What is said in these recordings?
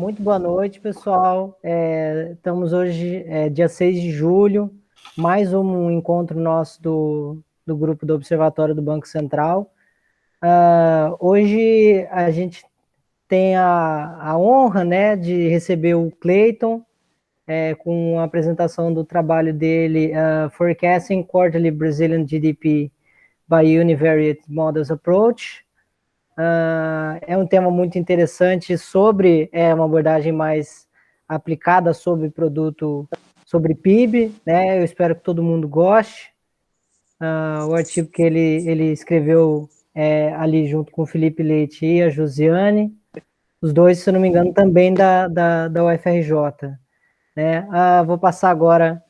Muito boa noite, pessoal. Estamos hoje, dia 6 de julho, mais um encontro nosso do grupo do Observatório do Banco Central. Hoje a gente tem a honra, né, de receber o Clayton, com a apresentação do trabalho dele, Forecasting Quarterly Brazilian GDP by Univariate Models Approach. É um tema muito interessante sobre uma abordagem mais aplicada sobre produto, sobre PIB, né? Eu espero que todo mundo goste. O artigo que ele escreveu ali junto com o Felipe Leite e a Josiane, os dois, se eu não me engano, também da UFRJ, né? Vou passar agora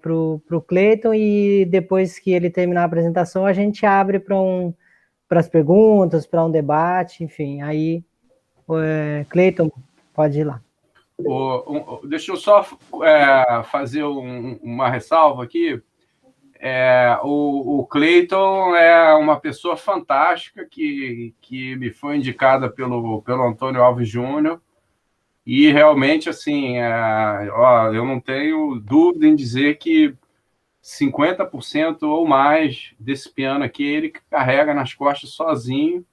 para o Clayton e depois que ele terminar a apresentação, a gente abre para as perguntas, para um debate, enfim. Aí, Clayton, pode ir lá. Deixa eu só fazer uma ressalva aqui. O Clayton é uma pessoa fantástica que me foi indicada pelo Antônio Alves Júnior, e realmente, assim, eu não tenho dúvida em dizer que 50% ou mais desse piano aqui ele carrega nas costas sozinho.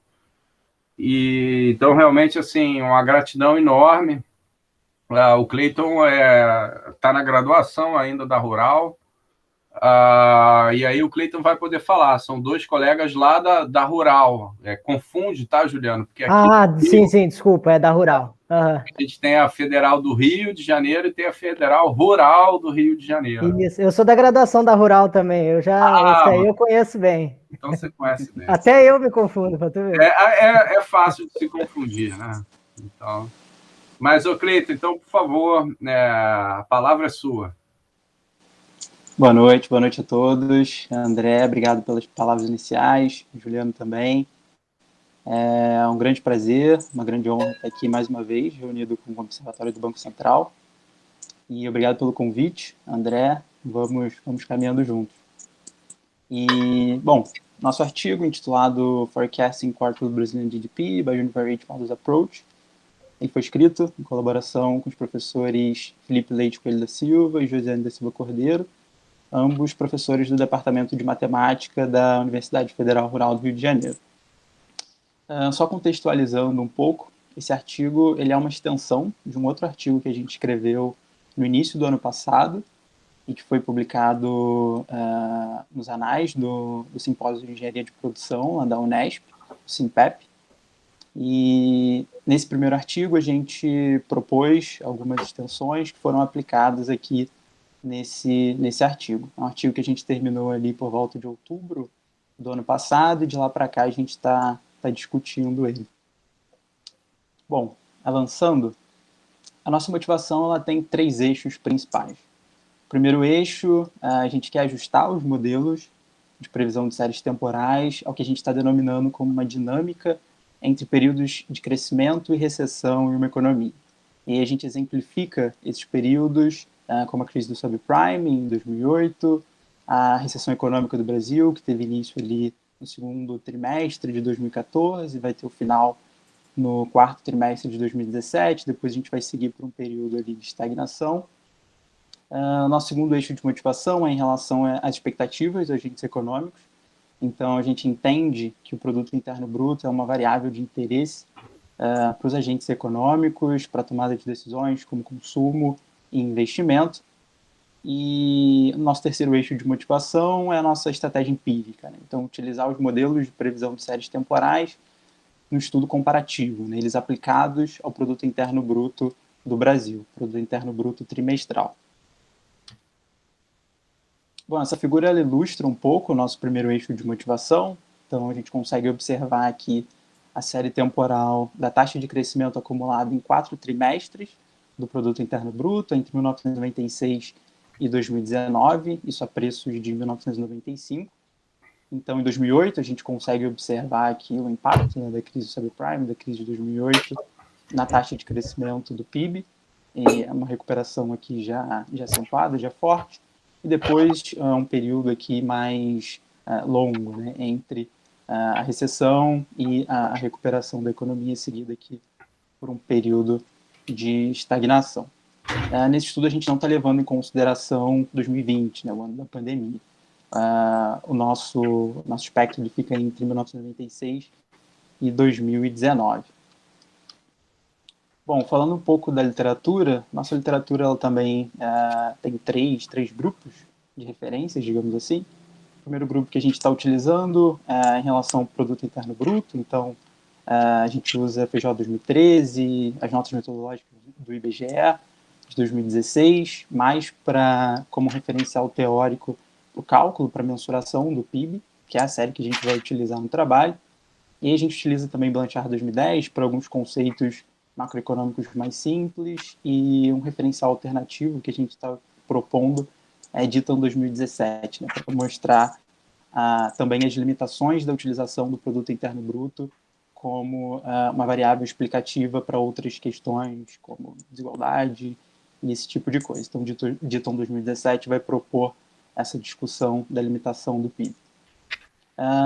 E então, realmente, assim, uma gratidão enorme. O Clayton está na graduação ainda da Rural, e aí o Clayton vai poder falar. São dois colegas lá da Rural. Confunde, tá, Juliano? Porque aqui sim, desculpa, é da Rural. A gente tem a Federal do Rio de Janeiro e tem a Federal Rural do Rio de Janeiro. Isso, eu sou da graduação da Rural também, esse aí eu conheço bem. Então você conhece bem. Até eu me confundo, para tu ver. É fácil de se confundir, né? Então, mas, Cleiton, então, por favor, a palavra é sua. Boa noite a todos. André, obrigado pelas palavras iniciais. Juliano também. É um grande prazer, uma grande honra estar aqui mais uma vez, reunido com o Observatório do Banco Central. E obrigado pelo convite, André. Vamos caminhando juntos. E, bom, nosso artigo intitulado Forecasting Quarterly Brazilian GDP by Univariate Models Approach, ele foi escrito em colaboração com os professores Felipe Leite Coelho da Silva e Josiane da Silva Cordeiro, ambos professores do Departamento de Matemática da Universidade Federal Rural do Rio de Janeiro. Só contextualizando um pouco, esse artigo ele é uma extensão de um outro artigo que a gente escreveu no início do ano passado e que foi publicado nos anais do Simpósio de Engenharia de Produção, lá da Unesp, o SIMPEP. E nesse primeiro artigo a gente propôs algumas extensões que foram aplicadas aqui nesse artigo. É um artigo que a gente terminou ali por volta de outubro do ano passado e de lá para cá a gente está discutindo ele. Bom, avançando, a nossa motivação ela tem 3 eixos principais. O primeiro eixo, a gente quer ajustar os modelos de previsão de séries temporais ao que a gente está denominando como uma dinâmica entre períodos de crescimento e recessão em uma economia. E a gente exemplifica esses períodos como a crise do subprime em 2008, a recessão econômica do Brasil, que teve início ali no segundo trimestre de 2014, vai ter o final no quarto trimestre de 2017, depois a gente vai seguir por um período ali de estagnação. Nosso segundo eixo de motivação é em relação às expectativas dos agentes econômicos. Então, a gente entende que o produto interno bruto é uma variável de interesse para os agentes econômicos, para a tomada de decisões como consumo e investimento. E o nosso terceiro eixo de motivação é a nossa estratégia empírica, né? Então, utilizar os modelos de previsão de séries temporais no estudo comparativo, né? Eles aplicados ao produto interno bruto do Brasil, produto interno bruto trimestral. Bom, essa figura ela ilustra um pouco o nosso primeiro eixo de motivação. Então, a gente consegue observar aqui a série temporal da taxa de crescimento acumulada em 4 trimestres do produto interno bruto, entre 1996 e 2019, isso a preços de 1995. Então, em 2008, a gente consegue observar aqui o impacto, né, da crise subprime, da crise de 2008, na taxa de crescimento do PIB, e é uma recuperação aqui já acentuada, já forte, e depois um período aqui mais longo, né, entre a recessão e a recuperação da economia, seguida aqui por um período de estagnação. Nesse estudo, a gente não está levando em consideração 2020, né, o ano da pandemia. O nosso espectro ele fica entre 1996 e 2019. Bom, falando um pouco da literatura, nossa literatura ela também tem três grupos de referências, digamos assim. O primeiro grupo que a gente está utilizando é em relação ao Produto Interno Bruto, então a gente usa FJ 2013, as notas metodológicas do IBGE de 2016, mais como referencial teórico para o cálculo, para mensuração do PIB, que é a série que a gente vai utilizar no trabalho. E aí a gente utiliza também Blanchard 2010 para alguns conceitos macroeconômicos mais simples, e um referencial alternativo que a gente está propondo é Ditton 2017, né, para mostrar também as limitações da utilização do Produto Interno Bruto como uma variável explicativa para outras questões, como desigualdade e esse tipo de coisa. Então, Ditton 2017 vai propor essa discussão da limitação do PIB.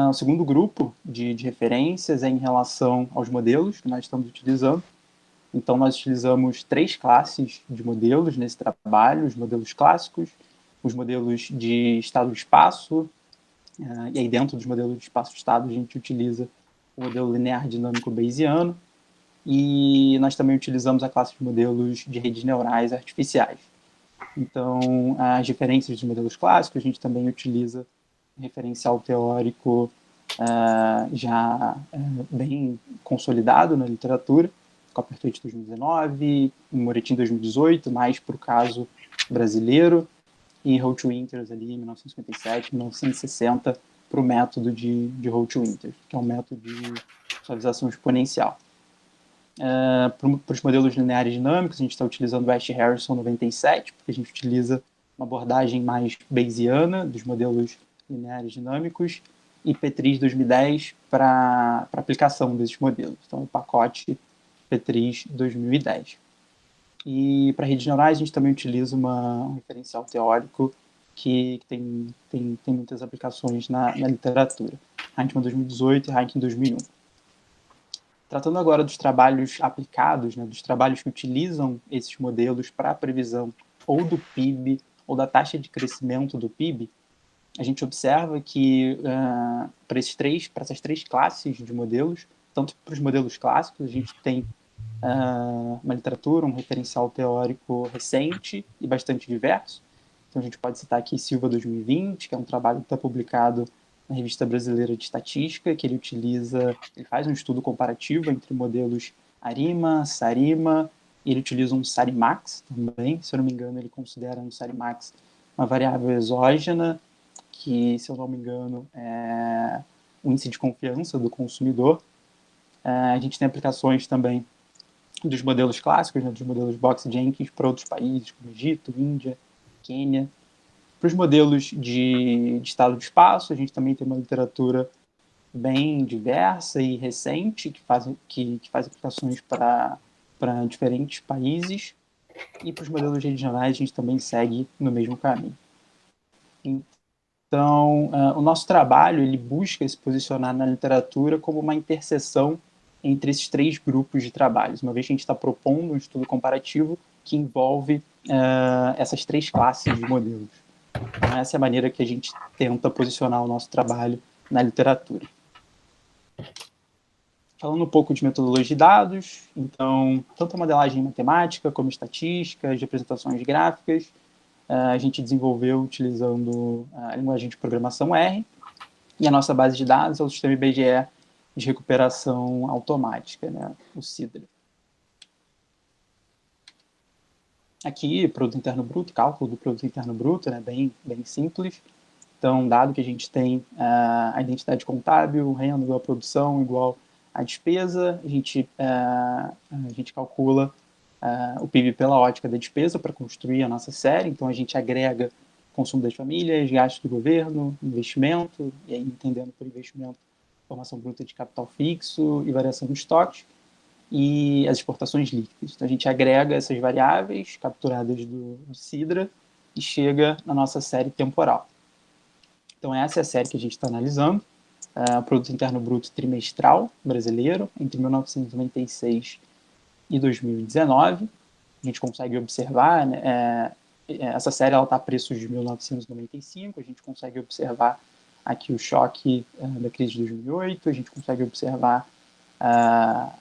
O segundo grupo de referências é em relação aos modelos que nós estamos utilizando. Então, nós utilizamos 3 classes de modelos nesse trabalho: os modelos clássicos, os modelos de estado-espaço, e aí dentro dos modelos de espaço-estado a gente utiliza o modelo linear dinâmico bayesiano, e nós também utilizamos a classe de modelos de redes neurais artificiais. Então, as diferenças dos modelos clássicos, a gente também utiliza um referencial teórico já bem consolidado na literatura, Copperthwaite 2019, Moretti 2018, mais para o caso brasileiro, e Holt-Winters ali em 1957, 1960, para o método de Holt-Winters, que é um método de visualização exponencial. Para os modelos lineares dinâmicos, a gente está utilizando o Ash-Harrison 97, porque a gente utiliza uma abordagem mais bayesiana dos modelos lineares dinâmicos, e Petris 2010 para aplicação desses modelos. Então, o pacote Petris 2010. E para redes neurais, a gente também utiliza um referencial teórico que tem muitas aplicações na literatura. Heinemann 2018 e Heinemann 2001. Tratando agora dos trabalhos aplicados, né, dos trabalhos que utilizam esses modelos para a previsão ou do PIB ou da taxa de crescimento do PIB, a gente observa que para essas 3 classes de modelos, tanto para os modelos clássicos, a gente tem uma literatura, um referencial teórico recente e bastante diverso. Então a gente pode citar aqui Silva 2020, que é um trabalho que está publicado na Revista Brasileira de Estatística, que ele faz um estudo comparativo entre modelos ARIMA, SARIMA, e ele utiliza um SARIMAX também. Se eu não me engano, ele considera um SARIMAX uma variável exógena, que, se eu não me engano, é o índice de confiança do consumidor. A gente tem aplicações também dos modelos clássicos, né, dos modelos Box-Jenkins para outros países, como Egito, Índia, Quênia. Para os modelos de estado de espaço, a gente também tem uma literatura bem diversa e recente, que faz aplicações para diferentes países. E para os modelos regionais, a gente também segue no mesmo caminho. Então, o nosso trabalho ele busca se posicionar na literatura como uma interseção entre esses 3 grupos de trabalhos, uma vez que a gente está propondo um estudo comparativo que envolve essas 3 classes de modelos. Então, essa é a maneira que a gente tenta posicionar o nosso trabalho na literatura. Falando um pouco de metodologia de dados, então, tanto a modelagem matemática como estatística, de representações gráficas, a gente desenvolveu utilizando a linguagem de programação R, e a nossa base de dados é o sistema IBGE de recuperação automática, né, o SIDRA. Aqui, produto interno bruto, cálculo do produto interno bruto, né, bem simples. Então, dado que a gente tem a identidade contábil, renda igual a produção igual a despesa, a gente calcula o PIB pela ótica da despesa para construir a nossa série. Então, a gente agrega consumo das famílias, gastos do governo, investimento, e aí entendendo por investimento, formação bruta de capital fixo e variação de estoques, e as exportações líquidas. Então, a gente agrega essas variáveis capturadas do SIDRA e chega na nossa série temporal. Então, essa é a série que a gente está analisando, o Produto Interno Bruto Trimestral Brasileiro, entre 1996 e 2019. A gente consegue observar, né, essa série está a preços de 1995, a gente consegue observar aqui o choque da crise de 2008, a gente consegue observar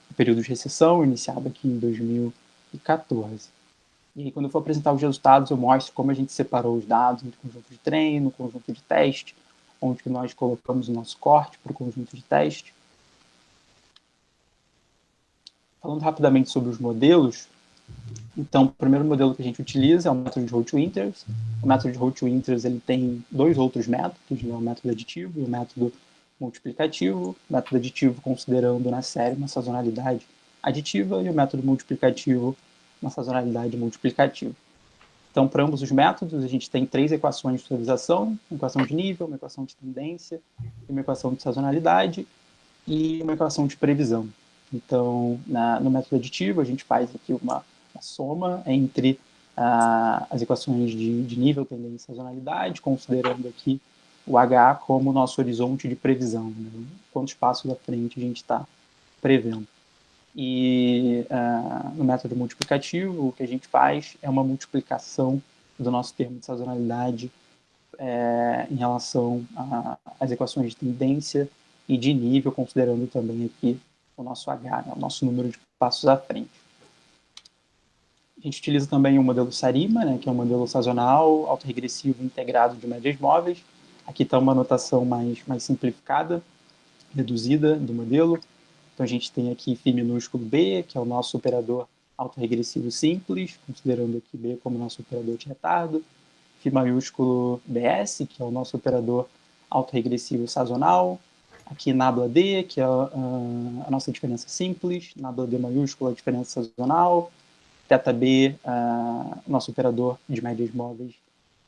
o período de recessão iniciado aqui em 2014. E aí, quando eu for apresentar os resultados, eu mostro como a gente separou os dados entre conjunto de treino, conjunto de teste, onde que nós colocamos o nosso corte para o conjunto de teste. Falando rapidamente sobre os modelos, então, o primeiro modelo que a gente utiliza é o método de Roach-Winters. O método de Roach-Winters ele tem dois outros métodos, né? O método aditivo e o método multiplicativo. O método aditivo considerando na série uma sazonalidade aditiva e o método multiplicativo uma sazonalidade multiplicativa. Então, para ambos os métodos, a gente tem 3 equações de suavização, uma equação de nível, uma equação de tendência, uma equação de sazonalidade e uma equação de previsão. Então, no método aditivo, a gente faz aqui uma soma entre as equações de nível, tendência e sazonalidade, considerando aqui o H como nosso horizonte de previsão, né? Quantos passos à frente a gente está prevendo. E no método multiplicativo, o que a gente faz é uma multiplicação do nosso termo de sazonalidade em relação às equações de tendência e de nível, considerando também aqui o nosso H, né, o nosso número de passos à frente. A gente utiliza também o modelo SARIMA, né, que é um modelo sazonal, autorregressivo integrado de médias móveis. Aqui está uma notação mais simplificada, reduzida do modelo. Então, a gente tem aqui φ minúsculo B, que é o nosso operador autorregressivo simples, considerando aqui B como nosso operador de retardo. Φ maiúsculo BS, que é o nosso operador autorregressivo sazonal. Aqui nabla D, que é a nossa diferença simples. Nabla D maiúsculo, a diferença sazonal. Θ B, nosso operador de médias móveis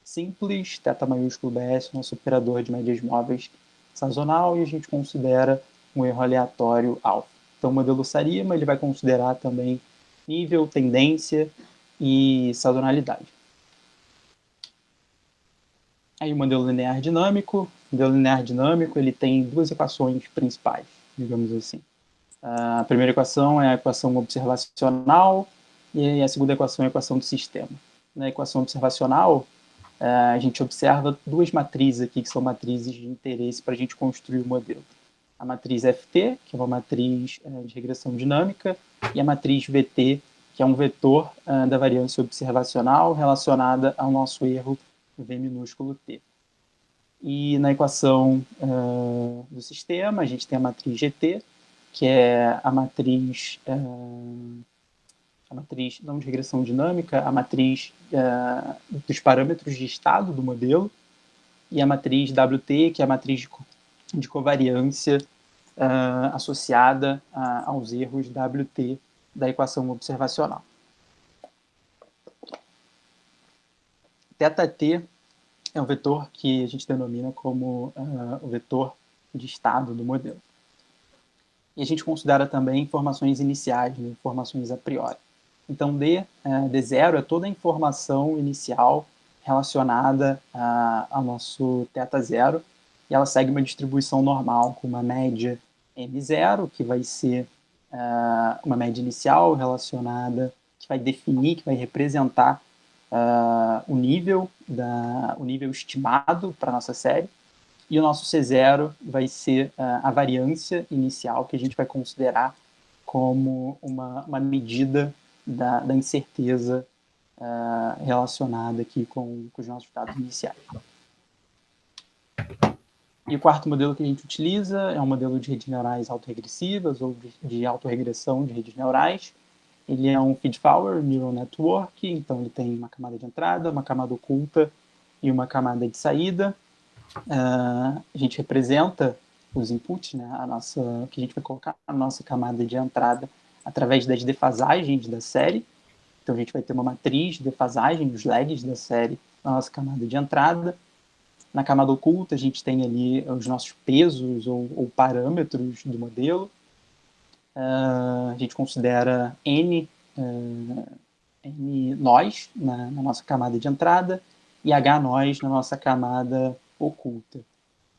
simples. Θ maiúsculo BS, nosso operador de médias móveis sazonal. E a gente considera um erro aleatório alfa. Então, o modelo SARIMA ele vai considerar também nível, tendência e sazonalidade. Aí o modelo linear dinâmico. O modelo linear dinâmico ele tem duas equações principais, digamos assim. A primeira equação é a equação observacional e a segunda equação é a equação do sistema. Na equação observacional, a gente observa duas matrizes aqui, que são matrizes de interesse para a gente construir o modelo. A matriz FT, que é uma matriz de regressão dinâmica, e a matriz VT, que é um vetor da variância observacional relacionada ao nosso erro V minúsculo T. E na equação do sistema, a gente tem a matriz GT, que é a matriz não de regressão dinâmica, a matriz dos parâmetros de estado do modelo, e a matriz WT, que é a matriz de covariância associada aos erros WT da equação observacional. Θt é um vetor que a gente denomina como o vetor de estado do modelo. E a gente considera também informações iniciais, né, informações a priori. Então, D0 é toda a informação inicial relacionada ao nosso θ0, e ela segue uma distribuição normal, com uma média M0, que vai ser uma média inicial relacionada, que vai definir, que vai representar o nível estimado para a nossa série, e o nosso C0 vai ser a variância inicial, que a gente vai considerar como uma medida da incerteza relacionada aqui com os nossos dados iniciais. E o quarto modelo que a gente utiliza é um modelo de redes neurais autorregressivas ou de autorregressão de redes neurais. Ele é um feed-forward neural network, então ele tem uma camada de entrada, uma camada oculta e uma camada de saída. A gente representa os inputs, né, que a gente vai colocar na nossa camada de entrada através das defasagens da série. Então a gente vai ter uma matriz de defasagem dos lags da série na nossa camada de entrada. Na camada oculta a gente tem ali os nossos pesos ou parâmetros do modelo. A gente considera N nós na nossa camada de entrada e H nós na nossa camada oculta.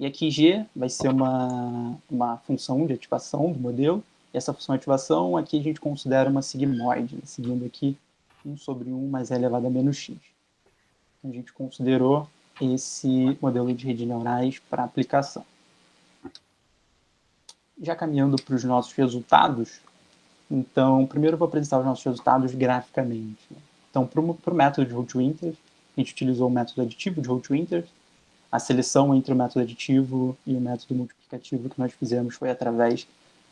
E aqui G vai ser uma função de ativação do modelo, Essa função ativação, aqui a gente considera uma sigmoide, né? Seguindo aqui 1/1 mais e elevado a menos x. A gente considerou esse modelo de redes neurais para aplicação. Já caminhando para os nossos resultados, então, primeiro eu vou apresentar os nossos resultados graficamente, né? Então, para o método de Root-Winters, a gente utilizou o método aditivo de Root-Winters. A seleção entre o método aditivo e o método multiplicativo que nós fizemos foi através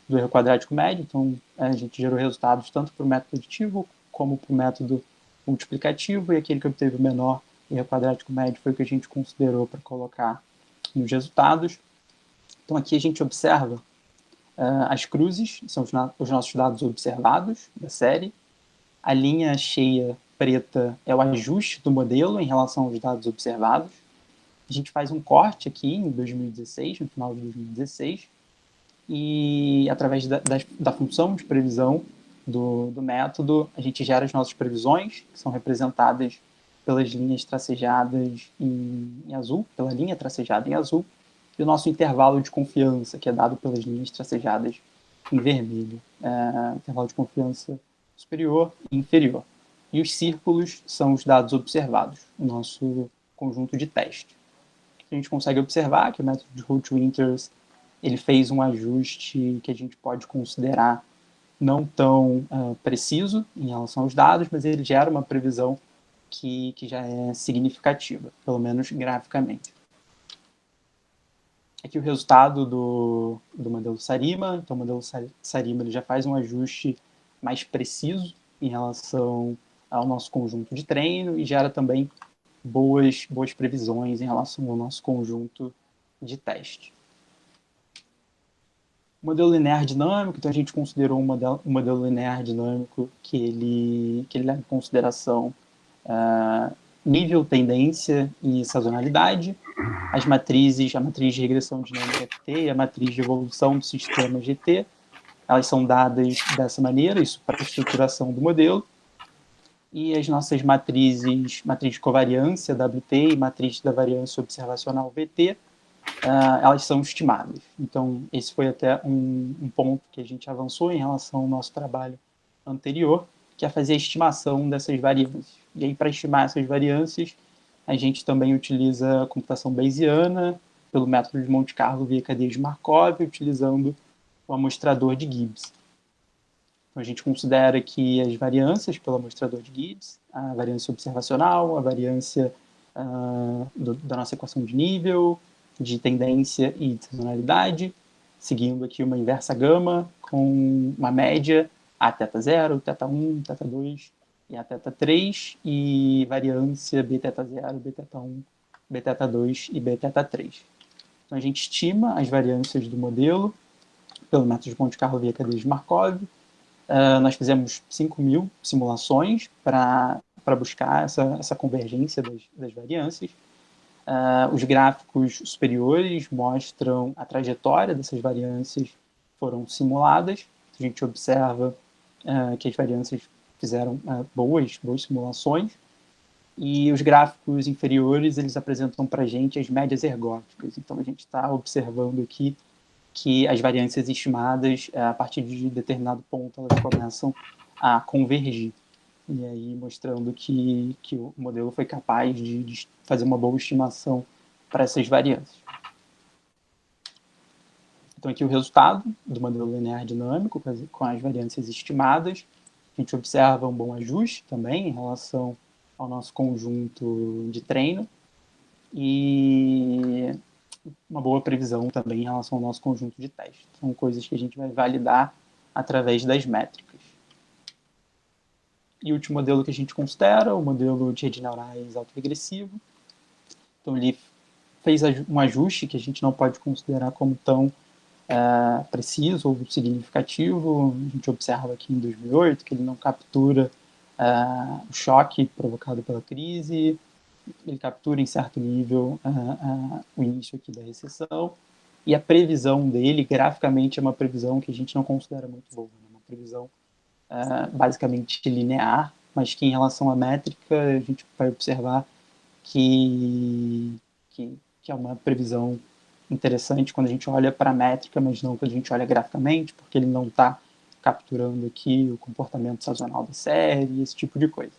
do erro quadrático médio. Então, a gente gerou resultados tanto para o método aditivo como para o método multiplicativo, e aquele que obteve o menor erro quadrático médio foi o que a gente considerou para colocar nos resultados. Então, aqui a gente observa as cruzes, são os nossos dados observados da série. A linha cheia preta é o ajuste do modelo em relação aos dados observados. A gente faz um corte aqui em 2016, no final de 2016, e através da função de previsão do método, a gente gera as nossas previsões, que são representadas pelas linhas tracejadas em azul, pela linha tracejada em azul, e o nosso intervalo de confiança, que é dado pelas linhas tracejadas em vermelho. Intervalo de confiança superior e inferior. E os círculos são os dados observados, o nosso conjunto de teste. A gente consegue observar que o método de Root-Winters ele fez um ajuste que a gente pode considerar não tão preciso em relação aos dados, mas ele gera uma previsão que já é significativa, pelo menos graficamente. Aqui o resultado do modelo Sarima. Então, o modelo Sarima ele já faz um ajuste mais preciso em relação ao nosso conjunto de treino e gera também boas previsões em relação ao nosso conjunto de teste. O modelo linear dinâmico, então a gente considerou um modelo linear dinâmico que ele leva em consideração nível, tendência e sazonalidade. As matrizes, a matriz de regressão dinâmica FT e a matriz de evolução do sistema GT, elas são dadas dessa maneira, isso para a estruturação do modelo. E as nossas matrizes, matriz de covariância WT e matriz da variância observacional VT, elas são estimadas. Então, esse foi até um ponto que a gente avançou em relação ao nosso trabalho anterior, que é fazer a estimação dessas variâncias. E aí, para estimar essas variâncias, a gente também utiliza a computação bayesiana pelo método de Monte Carlo via cadeia de Markov, utilizando o amostrador de Gibbs. Então, a gente considera que as variâncias pelo amostrador de Gibbs, a variância observacional, a variância da nossa equação de nível, de tendência e de sazonalidade, seguindo aqui uma inversa gama com uma média a θ0, θ1, θ2 e a θ3, e variância bθ0, bθ1, bθ2 e bθ3. Então, a gente estima as variâncias do modelo pelo método de Monte Carlo via cadeia de Markov. Nós fizemos 5.000 simulações para buscar essa convergência das variâncias. Os gráficos superiores mostram a trajetória dessas variâncias foram simuladas. A gente observa que as variâncias fizeram boas simulações. E os gráficos inferiores, eles apresentam para a gente as médias ergóticas. Então, a gente está observando aqui que as variâncias estimadas, a partir de determinado ponto, elas começam a convergir. E aí mostrando que o modelo foi capaz de fazer uma boa estimação para essas variâncias. Então, aqui o resultado do modelo linear dinâmico com as variâncias estimadas. A gente observa um bom ajuste também em relação ao nosso conjunto de treino e uma boa previsão também em relação ao nosso conjunto de teste. São coisas que a gente vai validar através das métricas. E o último modelo que a gente considera, o modelo de redes neurais autoregressivo. Então, ele fez um ajuste que a gente não pode considerar como tão preciso ou significativo. A gente observa aqui em 2008 que ele não captura o choque provocado pela crise, ele captura em certo nível o início aqui da recessão, e a previsão dele, graficamente, é uma previsão que a gente não considera muito boa, né? Uma previsão basicamente linear, mas que em relação à métrica a gente vai observar que é uma previsão interessante quando a gente olha para a métrica, mas não quando a gente olha graficamente, porque ele não está capturando aqui o comportamento sazonal da série, esse tipo de coisa.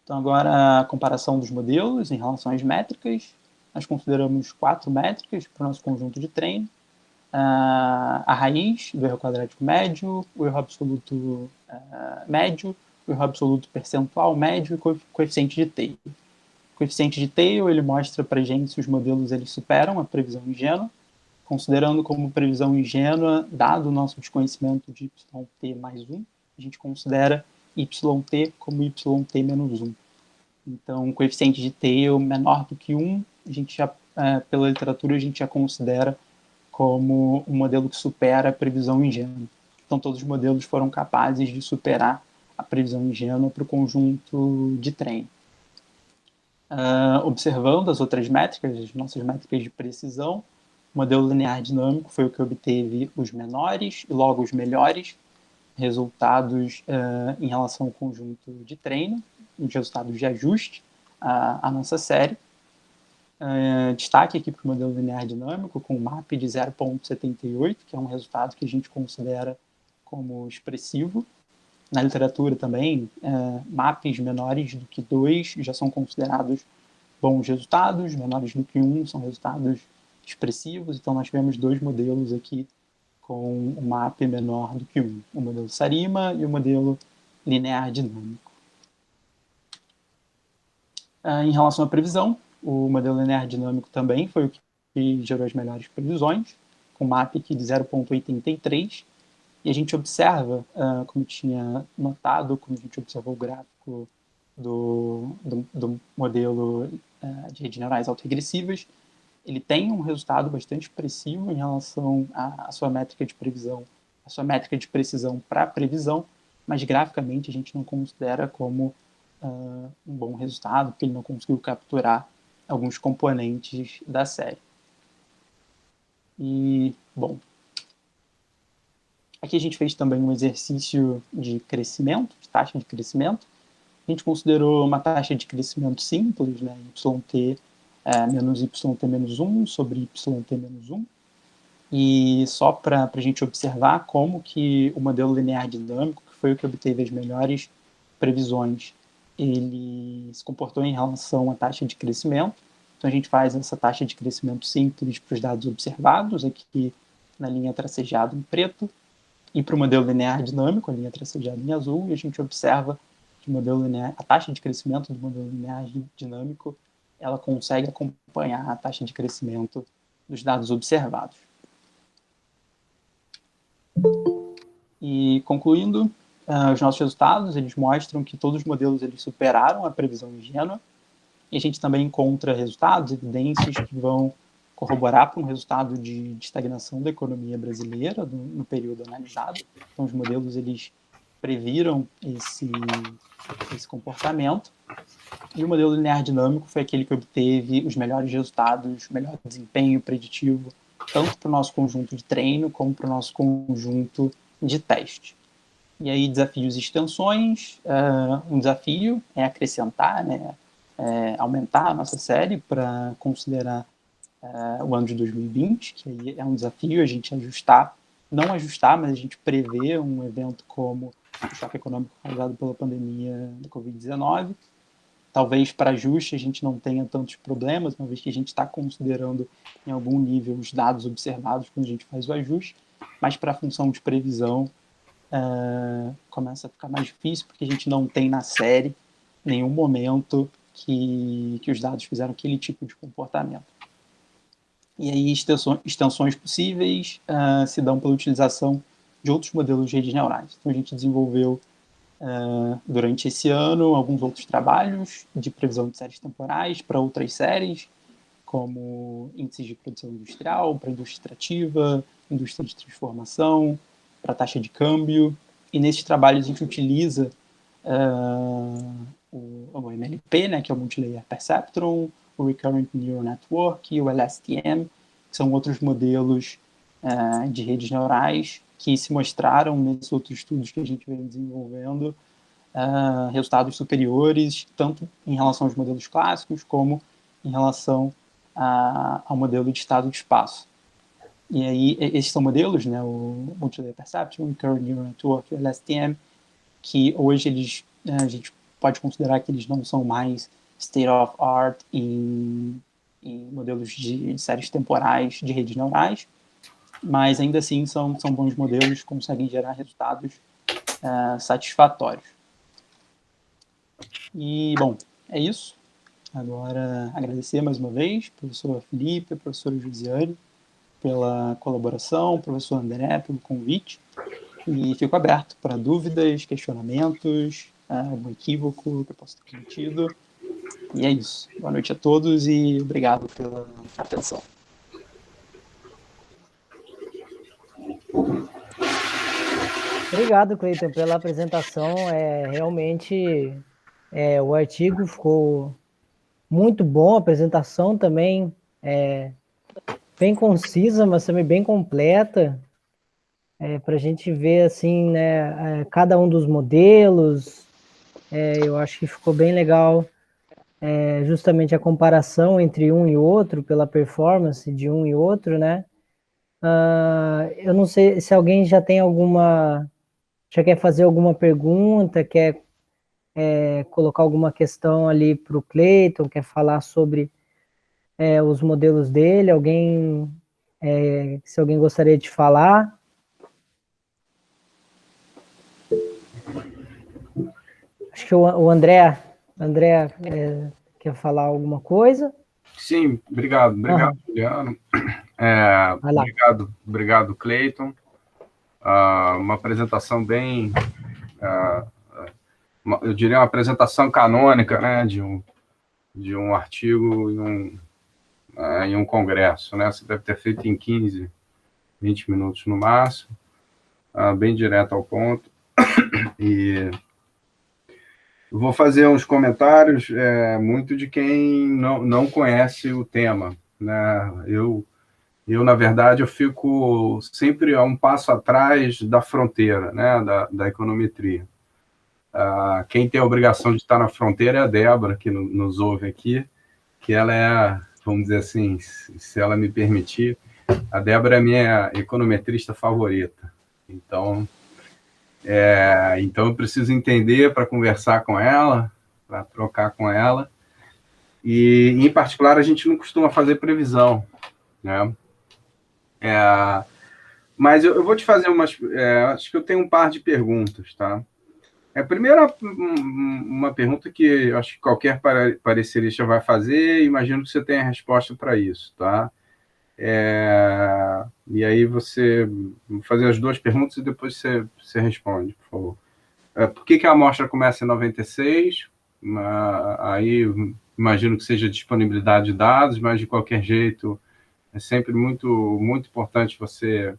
Então, agora a comparação dos modelos em relação às métricas. Nós consideramos 4 métricas para o nosso conjunto de treino. A raiz do erro quadrático médio, o erro absoluto médio, o erro absoluto percentual médio e o coeficiente de Taylor. O coeficiente de Taylor ele mostra para a gente se os modelos eles superam a previsão ingênua, considerando como previsão ingênua, dado o nosso desconhecimento de yt mais 1, a gente considera yt como yt menos 1. Então, o coeficiente de Taylor menor do que 1, a gente já, pela literatura, a gente já considera como um modelo que supera a previsão ingênua. Então, todos os modelos foram capazes de superar a previsão ingênua para o conjunto de treino. Observando as outras métricas, as nossas métricas de precisão, o modelo linear dinâmico foi o que obteve os menores e logo os melhores resultados em relação ao conjunto de treino, os resultados de ajuste à nossa série. Destaque aqui para o modelo linear dinâmico com um MAP de 0,78, que é um resultado que a gente considera como expressivo. Na literatura também, MAPs menores do que 2 já são considerados bons resultados, menores do que 1 são resultados expressivos. Então, nós tivemos 2 modelos aqui com um MAP menor do que 1, o modelo Sarima e o modelo linear dinâmico. Em relação à previsão, o modelo linear dinâmico também foi o que gerou as melhores previsões, com MAP aqui de 0,83, e a gente observa, como tinha notado, como a gente observou o gráfico do modelo de redes neurais autoregressivas, ele tem um resultado bastante expressivo em relação à sua métrica de previsão, a sua métrica de precisão para a previsão, mas graficamente a gente não considera como um bom resultado, porque ele não conseguiu capturar alguns componentes da série. E, bom, aqui a gente fez também um exercício de crescimento, de taxa de crescimento. A gente considerou uma taxa de crescimento simples, né, yt menos yt menos 1 sobre yt menos 1. E só para a gente observar como que o modelo linear dinâmico, que foi o que obteve as melhores previsões, ele se comportou em relação à taxa de crescimento. Então, a gente faz essa taxa de crescimento simples para os dados observados, aqui na linha tracejada em preto, e para o modelo linear dinâmico, a linha tracejada em azul, e a gente observa que o modelo linear, a taxa de crescimento do modelo linear dinâmico, ela consegue acompanhar a taxa de crescimento dos dados observados. E concluindo, os nossos resultados, eles mostram que todos os modelos eles superaram a previsão ingênua, e a gente também encontra resultados, evidências que vão corroborar para um resultado de estagnação da economia brasileira no período analisado. Então, os modelos eles previram esse comportamento, e o modelo linear dinâmico foi aquele que obteve os melhores resultados, melhor desempenho preditivo, tanto para o nosso conjunto de treino como para o nosso conjunto de teste. E aí, desafios e extensões. Um desafio é acrescentar, né, aumentar a nossa série para considerar o ano de 2020, que aí é um desafio a gente ajustar, não ajustar, mas a gente prever um evento como o choque econômico causado pela pandemia da Covid-19. Talvez para ajuste a gente não tenha tantos problemas, uma vez que a gente está considerando em algum nível os dados observados quando a gente faz o ajuste, mas para a função de previsão começa a ficar mais difícil, porque a gente não tem na série nenhum momento que os dados fizeram aquele tipo de comportamento. E aí extensões possíveis se dão pela utilização de outros modelos de redes neurais. Então a gente desenvolveu durante esse ano alguns outros trabalhos de previsão de séries temporais para outras séries, como índices de produção industrial, para indústria extrativa, indústria de transformação, para taxa de câmbio. E nesses trabalhos a gente utiliza o MLP, né, que é o Multilayer Perceptron, o Recurrent Neural Network e o LSTM, que são outros modelos de redes neurais que se mostraram nesses outros estudos que a gente vem desenvolvendo resultados superiores, tanto em relação aos modelos clássicos, como em relação ao modelo de estado de espaço. E aí, esses são modelos, né, o Multilayer Perception, Current Neural Network, o LSTM, que hoje a gente pode considerar que eles não são mais state of art em modelos de séries temporais de redes neurais, mas ainda assim são bons modelos, conseguem gerar resultados satisfatórios. E, bom, é isso. Agora, agradecer mais uma vez, professor Felipe, professora Josiane, pela colaboração, professor André, pelo convite, e fico aberto para dúvidas, questionamentos, algum equívoco que eu possa ter cometido. E é isso. Boa noite a todos e obrigado pela atenção. Obrigado, Cleiton, pela apresentação. Realmente o artigo ficou muito bom, a apresentação também bem concisa, mas também bem completa, para a gente ver assim, né, cada um dos modelos. Eu acho que ficou bem legal, justamente a comparação entre um e outro, pela performance de um e outro, né? Eu não sei se alguém já quer fazer alguma pergunta, quer colocar alguma questão ali para o Cleiton, quer falar sobre os modelos dele, se alguém gostaria de falar. Acho que o André quer falar alguma coisa. Sim, obrigado, Juliano. Obrigado, Cleiton. Uma apresentação bem, eu diria uma apresentação canônica, né, de um artigo em um congresso, né? Você deve ter feito em 15, 20 minutos no máximo, bem direto ao ponto. E eu vou fazer uns comentários muito de quem não conhece o tema, né? Eu, na verdade, eu fico sempre a um passo atrás da fronteira, né, da econometria. Quem tem a obrigação de estar na fronteira é a Débora, que nos ouve aqui, que ela é, vamos dizer assim, se ela me permitir, a Débora é a minha econometrista favorita. Então eu preciso entender para conversar com ela, para trocar com ela. E, em particular, a gente não costuma fazer previsão, né? Mas eu vou te fazer acho que eu tenho um par de perguntas, tá? Primeiro, uma pergunta que eu acho que qualquer parecerista vai fazer, imagino que você tenha a resposta para isso, tá? E aí vou fazer as duas perguntas e depois você responde, por favor. Por que a amostra começa em 96? Aí imagino que seja disponibilidade de dados, mas de qualquer jeito é sempre muito, muito importante você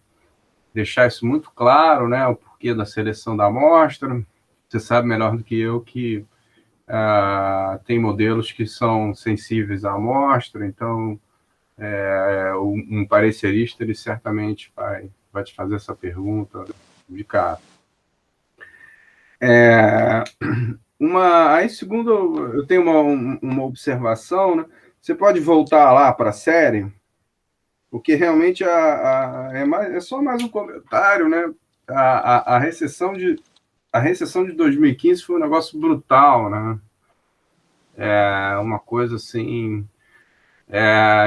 deixar isso muito claro, né? O porquê da seleção da amostra. Você sabe melhor do que eu que tem modelos que são sensíveis à amostra, então um parecerista ele certamente vai te fazer essa pergunta de cara. Aí, segundo, eu tenho uma observação, né? Você pode voltar lá para a série, porque realmente é só mais um comentário, né? A recessão de 2015 foi um negócio brutal, né? Uma coisa assim.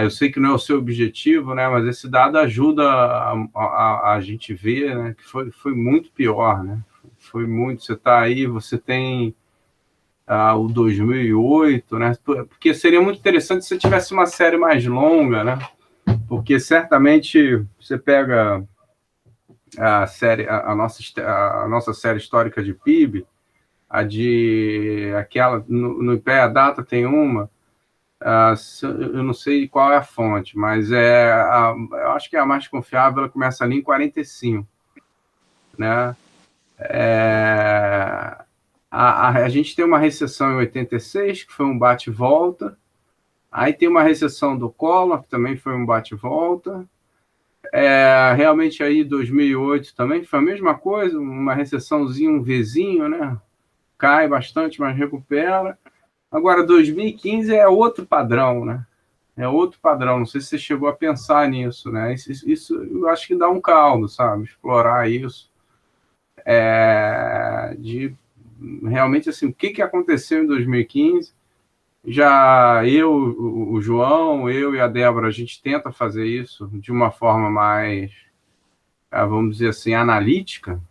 Eu sei que não é o seu objetivo, né? Mas esse dado ajuda a gente ver, né? Que foi muito pior, né? Foi muito. Você está aí, você tem o 2008, né? Porque seria muito interessante se você tivesse uma série mais longa, né? Porque certamente você pega a nossa série histórica de PIB, aquela no IPEA Data tem uma, eu não sei qual é a fonte, mas eu acho que é a mais confiável, ela começa ali em 45, né? A gente tem uma recessão em 86, que foi um bate-volta, aí tem uma recessão do Collor, que também foi um bate-volta, realmente aí 2008 também foi a mesma coisa, uma recessãozinha, um Vzinho, né? Cai bastante, mas recupera. Agora, 2015 é outro padrão, né? É outro padrão. Não sei se você chegou a pensar nisso, né? Isso eu acho que dá um caldo, sabe? Explorar isso. De realmente, assim, o que aconteceu em 2015. Já o João, eu e a Débora, a gente tenta fazer isso de uma forma mais, vamos dizer assim, analítica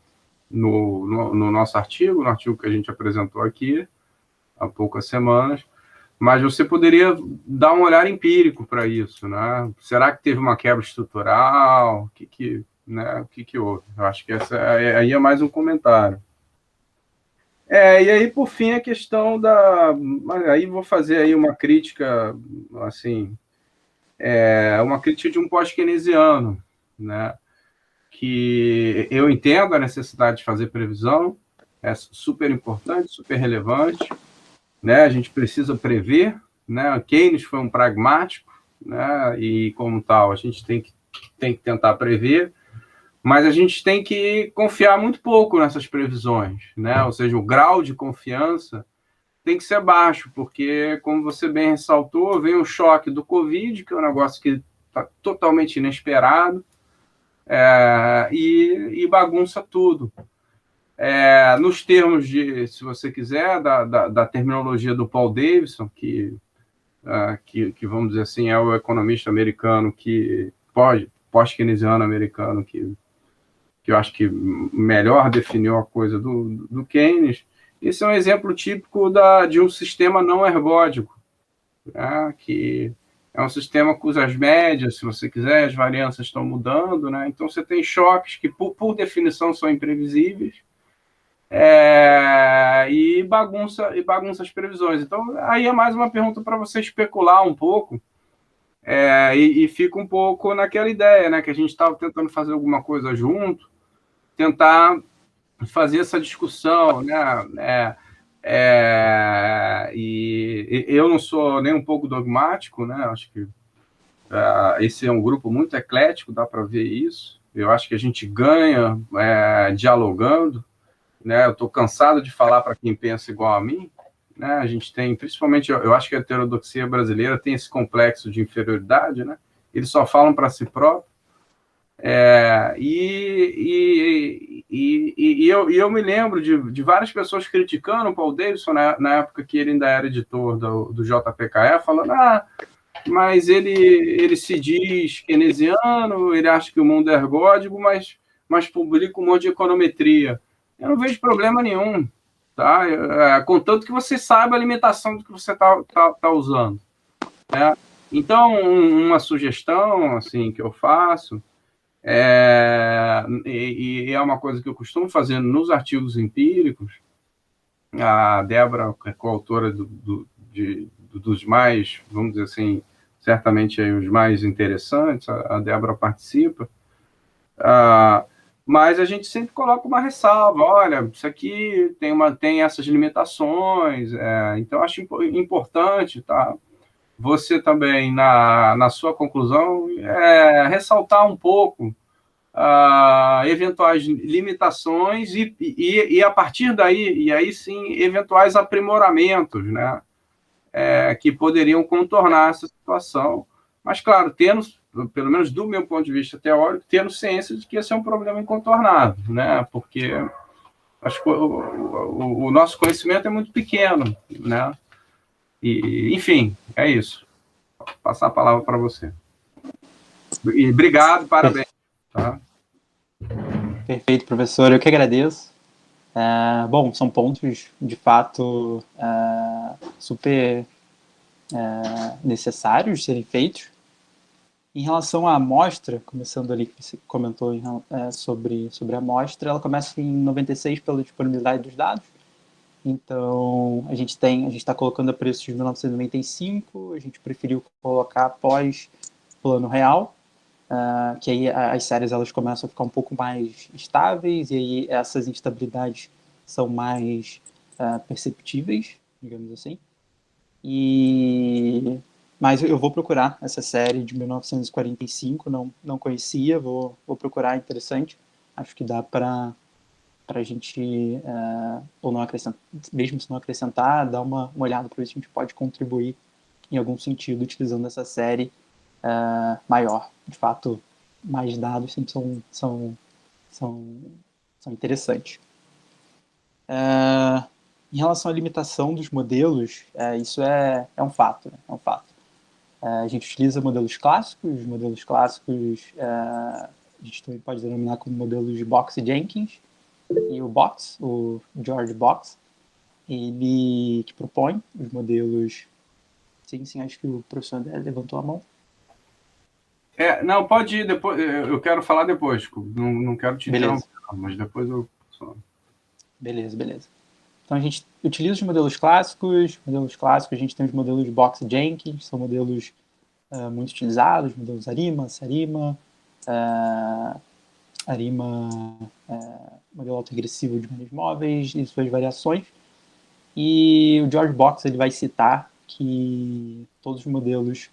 no nosso artigo, no artigo que a gente apresentou aqui há poucas semanas, mas você poderia dar um olhar empírico para isso, né? Será que teve uma quebra estrutural? Né, o que houve? Eu acho que aí é mais um comentário. E aí, por fim, a questão da... Aí vou fazer aí uma crítica, assim, uma crítica de um pós-keynesiano, né? Que eu entendo a necessidade de fazer previsão, é super importante, super relevante, né? A gente precisa prever, né? Keynes foi um pragmático, né? E como tal, a gente tem que tentar prever, mas a gente tem que confiar muito pouco nessas previsões, né? Ou seja, o grau de confiança tem que ser baixo, porque, como você bem ressaltou, vem o choque do Covid, que é um negócio que está totalmente inesperado, e bagunça tudo. Nos termos de, se você quiser, da terminologia do Paul Davidson, que vamos dizer assim, é o economista americano pós-keynesiano americano, que eu acho que melhor definiu a coisa do Keynes. Esse é um exemplo típico de um sistema não ergódico, né? Que é um sistema cujas médias, se você quiser, as variâncias estão mudando, né? Então você tem choques que, por definição, são imprevisíveis, e bagunça as previsões. Então, aí é mais uma pergunta para você especular um pouco, e fica um pouco naquela ideia, né? Que a gente estava tentando fazer alguma coisa junto, tentar fazer essa discussão, né? E eu não sou nem um pouco dogmático, né? Acho que esse é um grupo muito eclético, dá para ver isso. Eu acho que a gente ganha dialogando, né? Eu estou cansado de falar para quem pensa igual a mim, né? A gente tem, principalmente, eu acho que a heterodoxia brasileira tem esse complexo de inferioridade, né? Eles só falam para si próprios. Eu me lembro de várias pessoas criticando o Paul Davidson na época que ele ainda era editor do JPKE, falando, mas ele se diz keynesiano, ele acha que o mundo é ergódico, mas publica um monte de econometria. Eu não vejo problema nenhum, tá? Contanto que você saiba a limitação do que você tá usando, né? Então, uma sugestão assim que eu faço, e é uma coisa que eu costumo fazer nos artigos empíricos. A Débora é coautora dos mais, vamos dizer assim, certamente aí os mais interessantes, a Débora participa, mas a gente sempre coloca uma ressalva, olha, isso aqui tem essas limitações, então acho importante, tá? Você também, na sua conclusão, ressaltar um pouco eventuais limitações e a partir daí, e aí sim, eventuais aprimoramentos, né? Que poderiam contornar essa situação. Mas, claro, tendo, pelo menos do meu ponto de vista teórico, tendo ciência de que esse é um problema incontornável, né? Porque acho que o nosso conhecimento é muito pequeno, né? Enfim, é isso. Vou passar a palavra para você. E obrigado, parabéns. Tá? Perfeito, professor. Eu que agradeço. Bom, são pontos, de fato, super necessários de serem feitos. Em relação à amostra, começando ali que você comentou sobre a amostra, ela começa em 96 pela disponibilidade dos dados. Então, a gente está colocando a preço de 1995, a gente preferiu colocar após plano real, que aí as séries elas começam a ficar um pouco mais estáveis e aí essas instabilidades são mais perceptíveis, digamos assim. Mas eu vou procurar essa série de 1945, não conhecia, vou procurar, interessante. Acho que dá para a gente, ou não acrescentar, mesmo se não acrescentar, dar uma olhada para ver se a gente pode contribuir em algum sentido, utilizando essa série maior. De fato, mais dados sempre são interessantes. Em relação à limitação dos modelos, isso é um fato, né? É um fato. A gente utiliza modelos clássicos. Os modelos clássicos a gente também pode denominar como modelos de Box e Jenkins. E o George Box, ele que propõe os modelos... Sim, acho que o professor André levantou a mão. Não, pode ir depois. Eu quero falar depois. Não quero te interromper, mas depois eu... Beleza. Então, a gente utiliza os modelos clássicos. A gente tem os modelos Box e Jenkins, são modelos muito utilizados, modelos ARIMA, SARIMA, modelo autoregressivo de médios móveis e suas variações. E o George Box ele vai citar que todos os modelos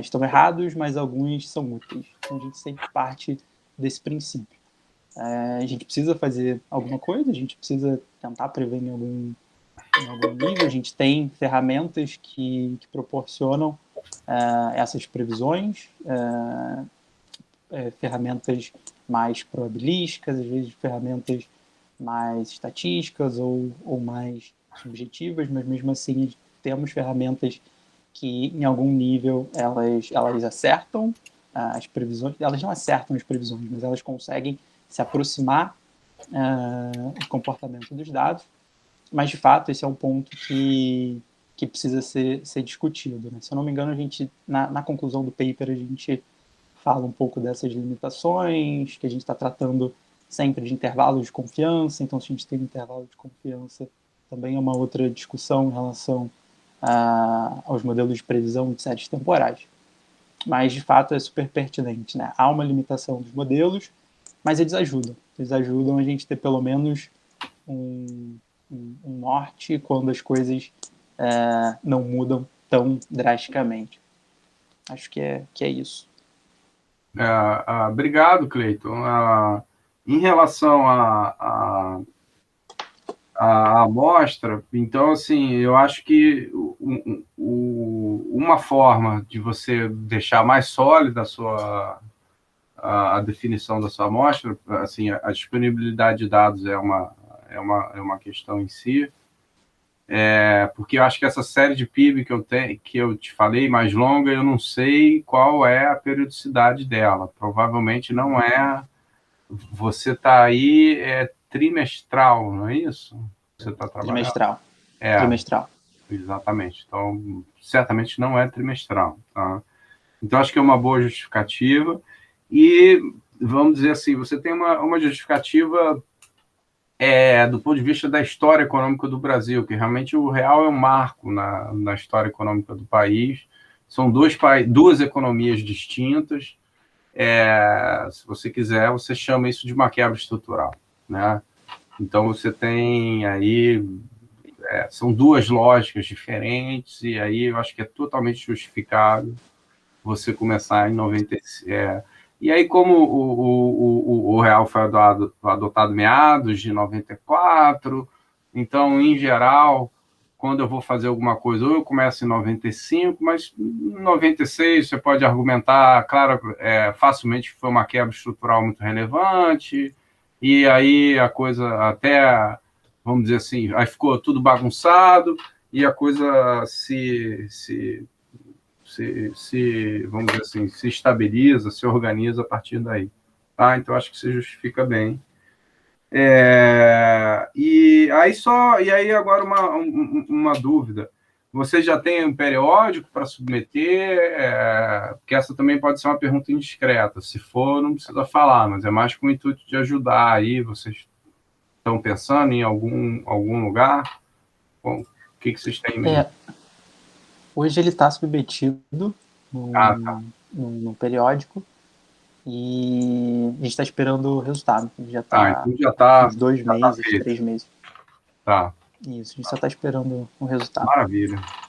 estão errados, mas alguns são úteis. Então, a gente sempre parte desse princípio. A gente precisa fazer alguma coisa, a gente precisa tentar prever em algum nível. A gente tem ferramentas que proporcionam essas previsões, ferramentas mais probabilísticas, às vezes ferramentas mais estatísticas ou mais subjetivas, mas mesmo assim temos ferramentas que em algum nível elas acertam as previsões. Elas não acertam as previsões, mas elas conseguem se aproximar do comportamento dos dados. Mas de fato esse é um ponto que precisa ser discutido, né? Se eu não me engano, a gente na conclusão do paper a gente fala um pouco dessas limitações, que a gente está tratando sempre de intervalos de confiança. Então, se a gente tem intervalo de confiança, também é uma outra discussão em relação aos modelos de previsão de séries temporais. Mas, de fato, é super pertinente, né? Há uma limitação dos modelos, mas eles ajudam. Eles ajudam a gente ter pelo menos um norte quando as coisas não mudam tão drasticamente. Acho que é isso. Obrigado, Cleiton. Em relação à amostra, então, assim, eu acho que uma forma de você deixar mais sólida a definição da sua amostra, assim, a disponibilidade de dados é uma questão em si, porque eu acho que essa série de PIB que eu te falei, mais longa, eu não sei qual é a periodicidade dela. Provavelmente não é. Você está aí trimestral, não é isso? Você está trabalhando? Trimestral. Exatamente. Então, certamente não é trimestral. Tá? Então, acho que é uma boa justificativa. E, vamos dizer assim, você tem uma justificativa do ponto de vista da história econômica do Brasil, que realmente o real é um marco na história econômica do país. São duas economias distintas. Se você quiser, você chama isso de uma quebra estrutural, né? Então, você tem aí... são duas lógicas diferentes, e aí eu acho que é totalmente justificável você começar em 96. E aí, como o real foi adotado meados de 94, então, em geral, quando eu vou fazer alguma coisa, ou eu começo em 95, mas em 96 você pode argumentar, claro, facilmente foi uma quebra estrutural muito relevante, e aí a coisa até, vamos dizer assim, aí ficou tudo bagunçado, e a coisa vamos dizer assim, se estabiliza, se organiza a partir daí. Tá? Então, acho que se justifica bem. E aí agora uma dúvida. Você já tem um periódico para submeter? Porque essa também pode ser uma pergunta indiscreta. Se for, não precisa falar, mas é mais com o intuito de ajudar aí. Vocês estão pensando em algum lugar? Bom, o que vocês têm em mente? Hoje ele está submetido no periódico e a gente está esperando o resultado. Já está uns 2 meses, 3 meses. Tá. Isso, a gente só está esperando o resultado.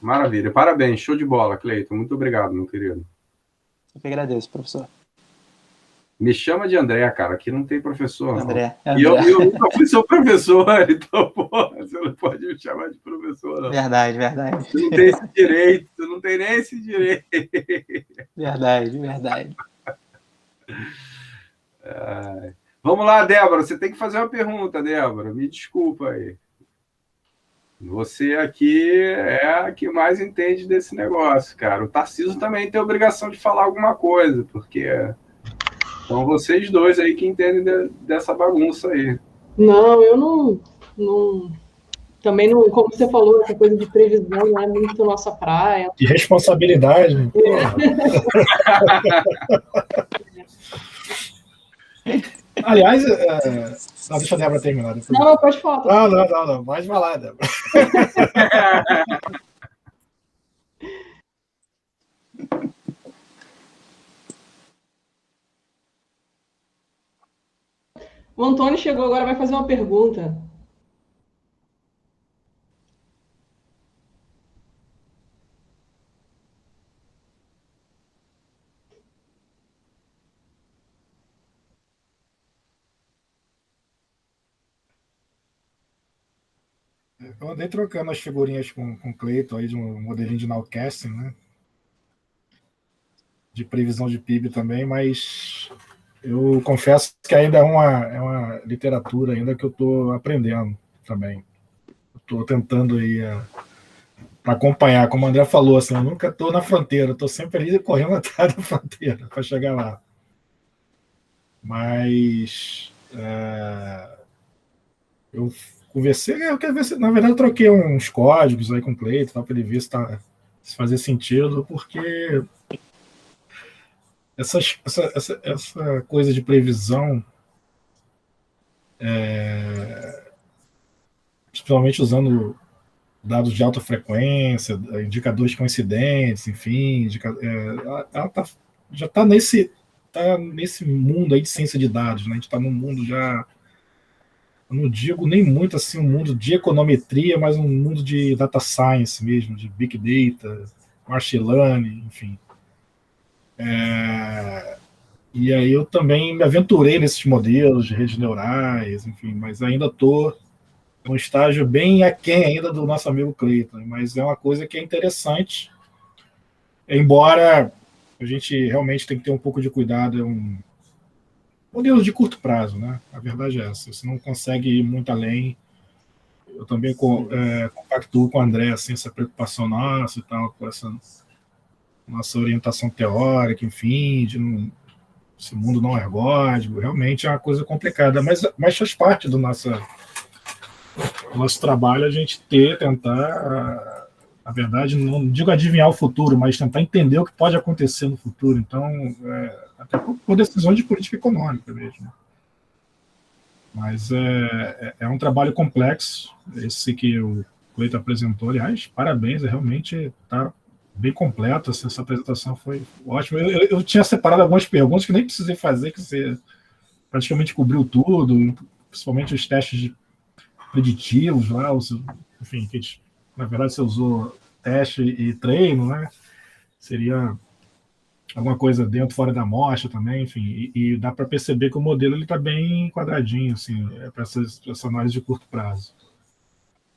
Maravilha. Parabéns, show de bola, Cleiton. Muito obrigado, meu querido. Eu que agradeço, professor. Me chama de André, cara. Aqui não tem professor, não. André. E eu nunca fui seu professor, então, porra, você não pode me chamar de professor, não. Verdade, verdade. Você não tem esse direito, você não tem nem esse direito. Verdade, verdade. Vamos lá, Débora, você tem que fazer uma pergunta, Débora. Me desculpa aí. Você aqui é a que mais entende desse negócio, cara. O Tarcísio também tem a obrigação de falar alguma coisa, porque são vocês dois aí que entendem dessa bagunça aí. Não, eu não. Também não, como você falou, essa coisa de previsão não é muito nossa praia. De responsabilidade. Aliás, deixa a Débora terminar. Depois. Não, pode falar. Não. Pode falar, Débora. O Antônio chegou agora, vai fazer uma pergunta. Eu andei trocando as figurinhas com o Cleiton aí de um modelinho de nowcasting, né? De previsão de PIB também, mas eu confesso que ainda é uma literatura ainda que eu estou aprendendo também. Estou tentando aí para acompanhar, como o André falou, assim, eu nunca estou na fronteira, estou sempre ali correndo atrás da fronteira para chegar lá. Mas eu conversei, na verdade eu troquei uns códigos aí com o Cleiton para ele ver se fazia sentido, porque essa coisa de previsão, principalmente usando dados de alta frequência, indicadores coincidentes, enfim, ela já está nesse mundo aí de ciência de dados, né? A gente está num mundo já, eu não digo nem muito assim um mundo de econometria, mas um mundo de data science mesmo, de big data, machine learning, enfim. E aí eu também me aventurei nesses modelos de redes neurais, enfim, mas ainda estou num estágio bem aquém ainda do nosso amigo Cleiton, mas é uma coisa que é interessante, embora a gente realmente tem que ter um pouco de cuidado, é um modelo de curto prazo, né? A verdade é essa, você não consegue ir muito além. Eu também compactuo com o André, assim, essa preocupação nossa e tal, com essa nossa orientação teórica, enfim, esse mundo não ergódico, realmente é uma coisa complicada, mas faz parte do nosso trabalho a gente tentar, na verdade, não digo adivinhar o futuro, mas tentar entender o que pode acontecer no futuro. Então, até por decisões de política econômica mesmo. Mas é um trabalho complexo, esse que o Cleiton apresentou. Aliás, parabéns, realmente está bem completo, essa apresentação foi ótima. Eu tinha separado algumas perguntas que nem precisei fazer, que você praticamente cobriu tudo, principalmente os testes preditivos lá, enfim, na verdade você usou teste e treino, né? Seria alguma coisa dentro, fora da amostra também, enfim, e dá para perceber que o modelo está bem quadradinho, assim, para essa análise de curto prazo.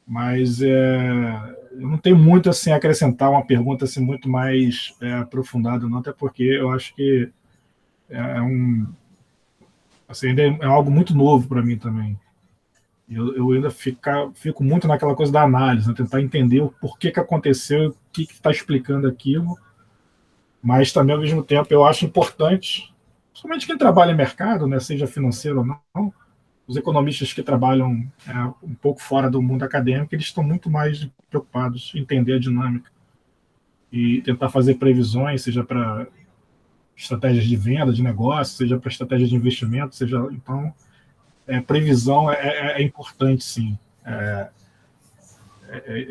Mas eu não tenho muito assim a acrescentar uma pergunta assim muito mais aprofundada, não, até porque eu acho que ainda é algo muito novo para mim também. Eu ainda fico muito naquela coisa da análise, né? Tentar entender o porquê que aconteceu, o que está explicando aquilo, mas também ao mesmo tempo eu acho importante, principalmente quem trabalha em mercado, né, seja financeiro ou não, os economistas que trabalham um pouco fora do mundo acadêmico, eles estão muito mais preocupados em entender a dinâmica e tentar fazer previsões, seja para estratégias de venda, de negócio, seja para estratégias de investimento, então previsão é importante, sim.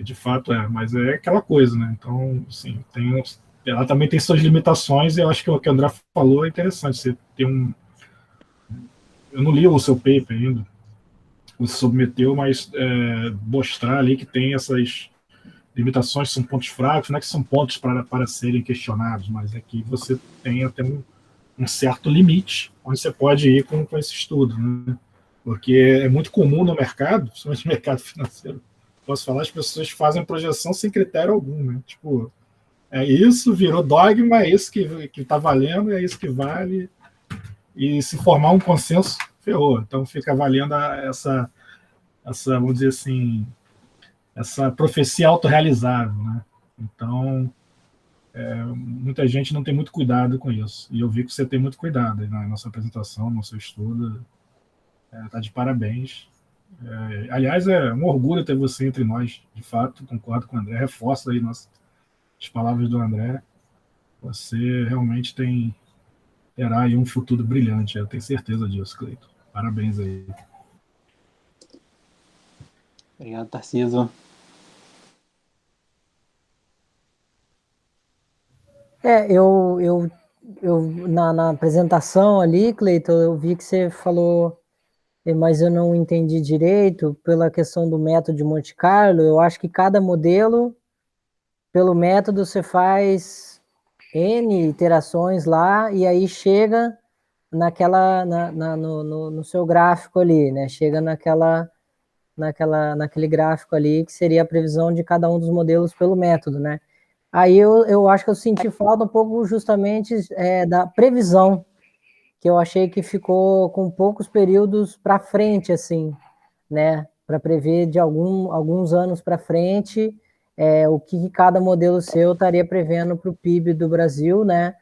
De fato mas é aquela coisa, né? Então, assim, ela também tem suas limitações, e eu acho que o que o André falou é interessante. Você tem eu não li o seu paper ainda, você submeteu, mas mostrar ali que tem essas limitações, são pontos fracos, não é que são pontos para serem questionados, mas é que você tem até um certo limite onde você pode ir com esse estudo, né? Porque é muito comum no mercado, principalmente no mercado financeiro, posso falar, as pessoas fazem projeção sem critério algum, né? Tipo, é isso, virou dogma, é isso que está valendo, é isso que vale, e se formar um consenso, ferrou. Então fica valendo vamos dizer assim, essa profecia autorrealizável, né? Então, muita gente não tem muito cuidado com isso. E eu vi que você tem muito cuidado na nossa apresentação, no seu estudo. Tá de parabéns. Aliás, é um orgulho ter você entre nós, de fato, concordo com o André, reforço aí as palavras do André. Você realmente terá aí um futuro brilhante, eu tenho certeza disso, Cleiton. Parabéns aí. Obrigado, Tarcísio. Na apresentação ali, Cleiton, eu vi que você falou, mas eu não entendi direito pela questão do método de Monte Carlo. Eu acho que cada modelo, pelo método, você faz N iterações lá e aí chega no seu gráfico ali, né? Chega naquele gráfico ali que seria a previsão de cada um dos modelos pelo método, né? Aí eu acho que eu senti falta um pouco justamente da previsão, que eu achei que ficou com poucos períodos para frente, assim, né? Para prever de alguns anos para frente o que cada modelo seu estaria prevendo para o PIB do Brasil, né?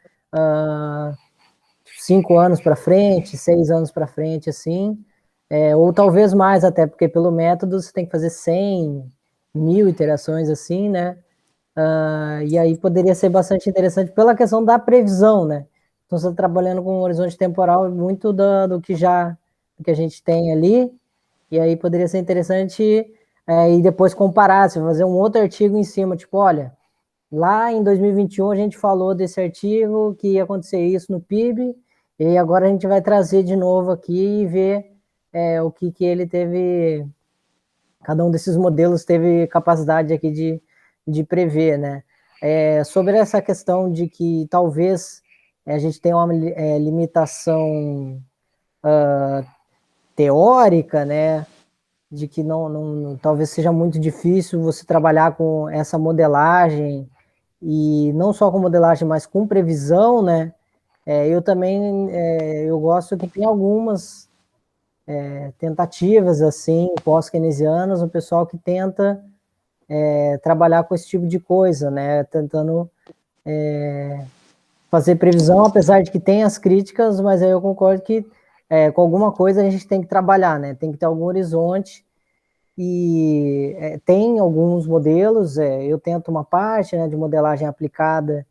5 anos para frente, 6 anos para frente, assim, ou talvez mais até, porque pelo método você tem que fazer 100, 1000 iterações, assim, né? E aí poderia ser bastante interessante pela questão da previsão, né? Então você está trabalhando com um horizonte temporal muito do que a gente tem ali, e aí poderia ser interessante e depois comparar, se fazer um outro artigo em cima, tipo, olha, lá em 2021 a gente falou desse artigo que ia acontecer isso no PIB, e agora a gente vai trazer de novo aqui e ver o que ele teve, cada um desses modelos teve capacidade aqui de prever, né? Sobre essa questão de que talvez a gente tenha uma limitação teórica, né? De que talvez seja muito difícil você trabalhar com essa modelagem, e não só com modelagem, mas com previsão, né? Eu também eu gosto que tem algumas tentativas assim pós-keynesianas, o pessoal que tenta trabalhar com esse tipo de coisa, né? Tentando fazer previsão, apesar de que tem as críticas, mas aí eu concordo que com alguma coisa a gente tem que trabalhar, né? Tem que ter algum horizonte. E tem alguns modelos, eu tento uma parte, né, de modelagem aplicada,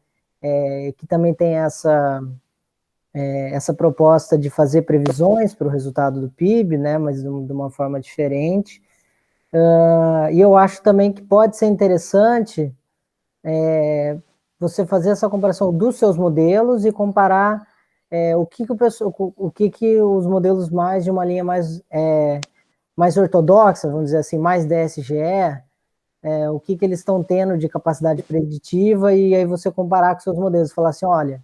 que também tem essa proposta de fazer previsões para o resultado do PIB, né, mas de uma forma diferente. E eu acho também que pode ser interessante você fazer essa comparação dos seus modelos e comparar o que os modelos mais de uma linha mais ortodoxa, vamos dizer assim, mais DSGE, o que eles estão tendo de capacidade preditiva, e aí você comparar com seus modelos, falar assim, olha,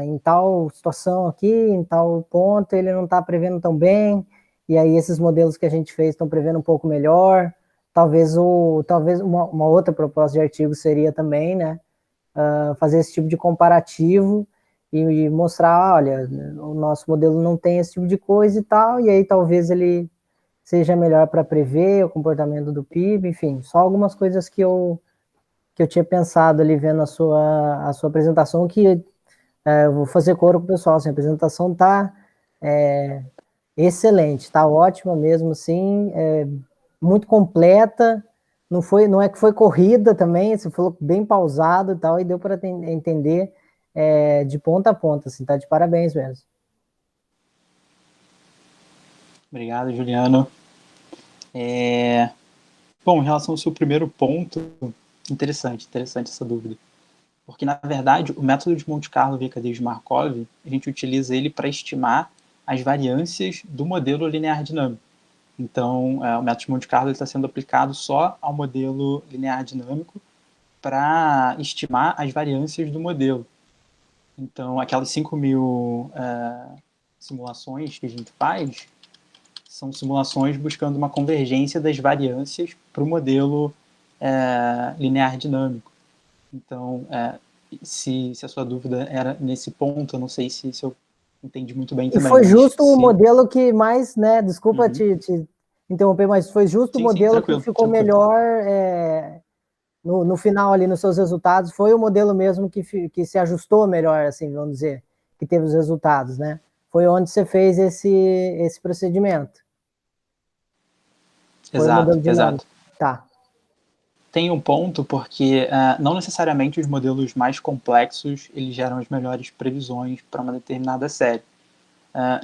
em tal situação aqui, em tal ponto, ele não está prevendo tão bem, e aí esses modelos que a gente fez estão prevendo um pouco melhor. Talvez uma outra proposta de artigo seria também, né, fazer esse tipo de comparativo e mostrar, olha, o nosso modelo não tem esse tipo de coisa e tal, e aí talvez ele seja melhor para prever o comportamento do PIB, enfim, só algumas coisas que eu tinha pensado ali vendo a sua apresentação, que eu vou fazer coro com o pessoal, assim, a apresentação está excelente, está ótima mesmo, assim, muito completa, não é que foi corrida também, você falou bem pausado e tal, e deu para entender de ponta a ponta, assim, tá de parabéns mesmo. Obrigado, Juliano. Bom, em relação ao seu primeiro ponto, interessante essa dúvida. Porque, na verdade, o método de Monte Carlo via cadeia de Markov, a gente utiliza ele para estimar as variâncias do modelo linear dinâmico. Então, o método de Monte Carlo está sendo aplicado só ao modelo linear dinâmico para estimar as variâncias do modelo. Então, aquelas 5.000 simulações que a gente faz são simulações buscando uma convergência das variâncias para o modelo linear dinâmico. Então, se a sua dúvida era nesse ponto, eu não sei se eu entendi muito bem E também. foi justo o modelo que mais, né? Desculpa te interromper, mas foi justo o modelo que ficou melhor no final ali nos seus resultados. Foi o modelo mesmo que se ajustou melhor, assim, vamos dizer, que teve os resultados, né? Foi onde você fez esse procedimento. Foi o modelo dinâmico. Tá. Tem um ponto porque não necessariamente os modelos mais complexos eles geram as melhores previsões para uma determinada série.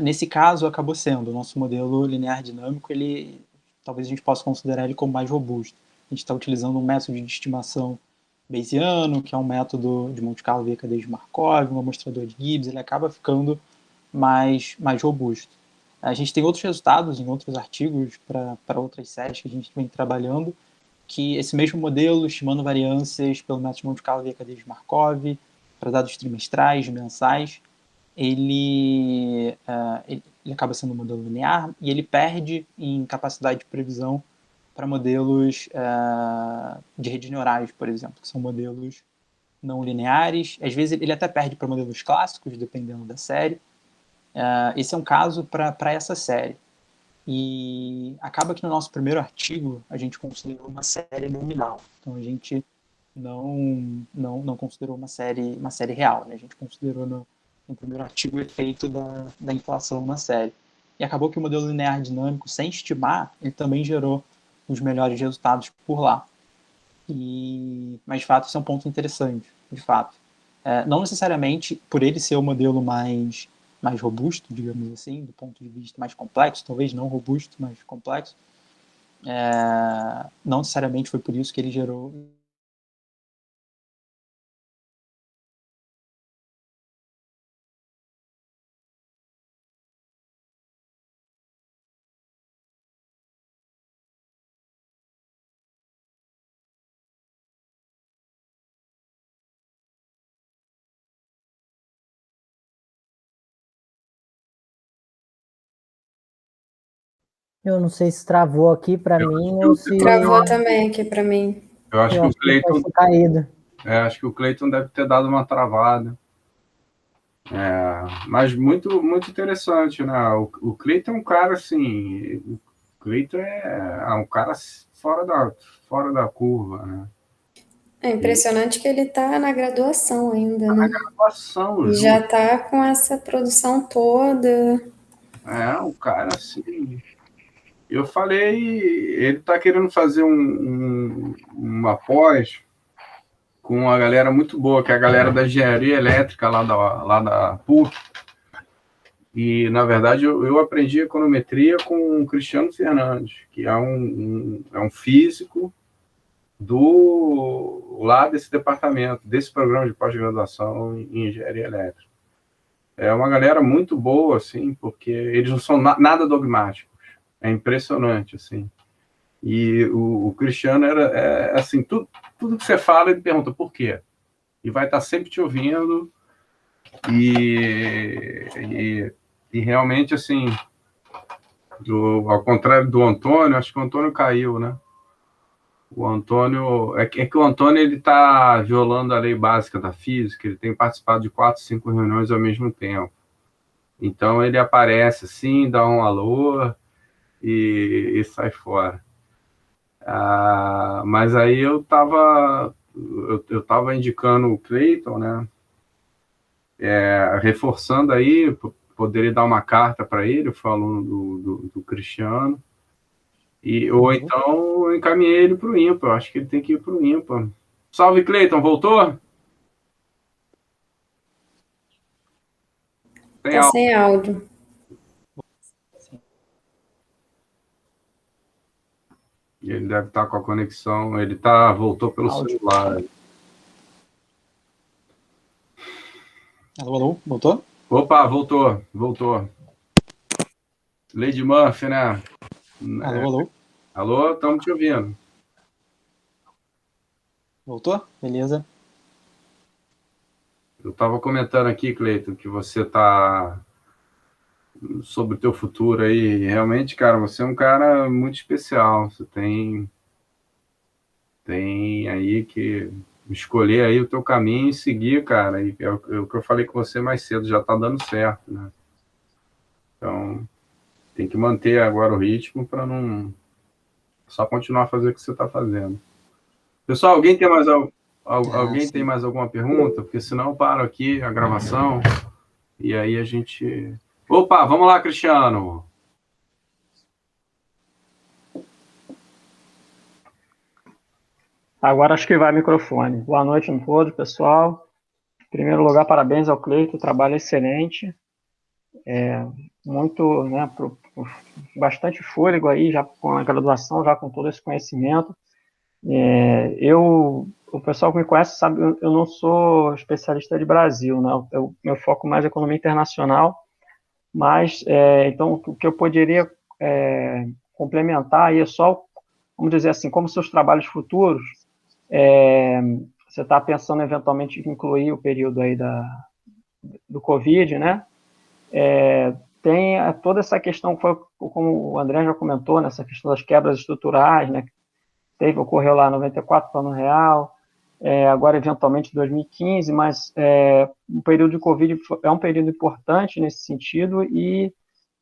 Nesse caso, acabou sendo o nosso modelo linear dinâmico, talvez a gente possa considerar ele como mais robusto. A gente está utilizando um método de estimação Bayesiano, que é um método de Monte Carlo via cadeia de Markov, um amostrador de Gibbs, ele acaba ficando mais robusto. A gente tem outros resultados em outros artigos para outras séries que a gente vem trabalhando, que esse mesmo modelo, estimando variâncias pelo método de Monte Carlo via cadeia de Markov, para dados trimestrais, mensais, ele acaba sendo um modelo linear e ele perde em capacidade de previsão para modelos de redes neurais, por exemplo, que são modelos não lineares. Às vezes ele até perde para modelos clássicos, dependendo da série. Esse é um caso para essa série. E acaba que no nosso primeiro artigo a gente considerou uma série nominal. Então a gente não considerou uma série real, né? A gente considerou no primeiro artigo o efeito da inflação na série. E acabou que o modelo linear dinâmico, sem estimar, ele também gerou os melhores resultados por lá. Mas de fato isso é um ponto interessante, de fato. Não necessariamente por ele ser o modelo mais robusto, digamos assim, do ponto de vista mais complexo, talvez não robusto, mas complexo, não necessariamente foi por isso que ele gerou. Eu não sei se travou aqui para mim ou se... Travou também aqui para mim. Eu acho que o Cleiton... caído. acho que o Cleiton deve ter dado uma travada. Mas muito, muito interessante, né? O Cleiton é um cara, assim... O Cleiton é um cara fora da curva, né? É impressionante que ele está na graduação ainda, né? Na graduação, e já está com essa produção toda. O cara, assim... Eu falei, ele está querendo fazer uma pós com uma galera muito boa, que é a galera da engenharia elétrica lá da PUC. E, na verdade, eu aprendi econometria com o Cristiano Fernandes, que é um físico lá desse departamento, desse programa de pós-graduação em engenharia elétrica. É uma galera muito boa, assim, porque eles não são nada dogmáticos. É impressionante, assim. E o Cristiano assim, tudo que você fala, ele pergunta por quê. E vai estar sempre te ouvindo. E realmente, assim, ao contrário do Antônio, acho que o Antônio caiu, né? O Antônio... É que o Antônio, ele está violando a lei básica da física, ele tem participado de 4, 5 reuniões ao mesmo tempo. Então, ele aparece assim, dá um alô e sai fora. Mas aí eu estava indicando o Cleiton, né? Reforçando aí, poderia dar uma carta para ele, eu fui aluno do Cristiano, ou então eu encaminhei ele para o IMPA, eu acho que ele tem que ir para o IMPA. Salve, Cleiton, voltou? Tá sem áudio. Ele deve estar com a conexão, ele voltou pelo celular. Alô, voltou? Opa, voltou. Lady Murphy, né? Alô? Alô, estamos te ouvindo. Voltou? Beleza. Eu estava comentando aqui, Cleiton, que você está sobre o teu futuro aí. Realmente, cara, você é um cara muito especial. Você tem aí que escolher aí o teu caminho e seguir, cara. E é o que eu falei com você mais cedo, já está dando certo, né? Então, tem que manter agora o ritmo para não só continuar a fazer o que você está fazendo. Pessoal, alguém tem mais alguma pergunta? Porque senão eu paro aqui a gravação e aí a gente... Opa, vamos lá, Cristiano. Agora acho que vai microfone. Boa noite a todos, pessoal. Em primeiro lugar, parabéns ao Cleiton, trabalho excelente. Muito, né, bastante fôlego aí, já com a graduação, já com todo esse conhecimento. O pessoal que me conhece sabe, eu não sou especialista de Brasil, né? Meu foco mais é economia internacional, mas, então, o que eu poderia complementar aí é só, vamos dizer assim, como seus trabalhos futuros, você está pensando eventualmente em incluir o período aí do Covid, né? Tem toda essa questão, como o André já comentou, nessa questão das quebras estruturais, né? Ocorreu lá em 94, Plano Real, agora eventualmente 2015, mas o período de Covid é um período importante nesse sentido e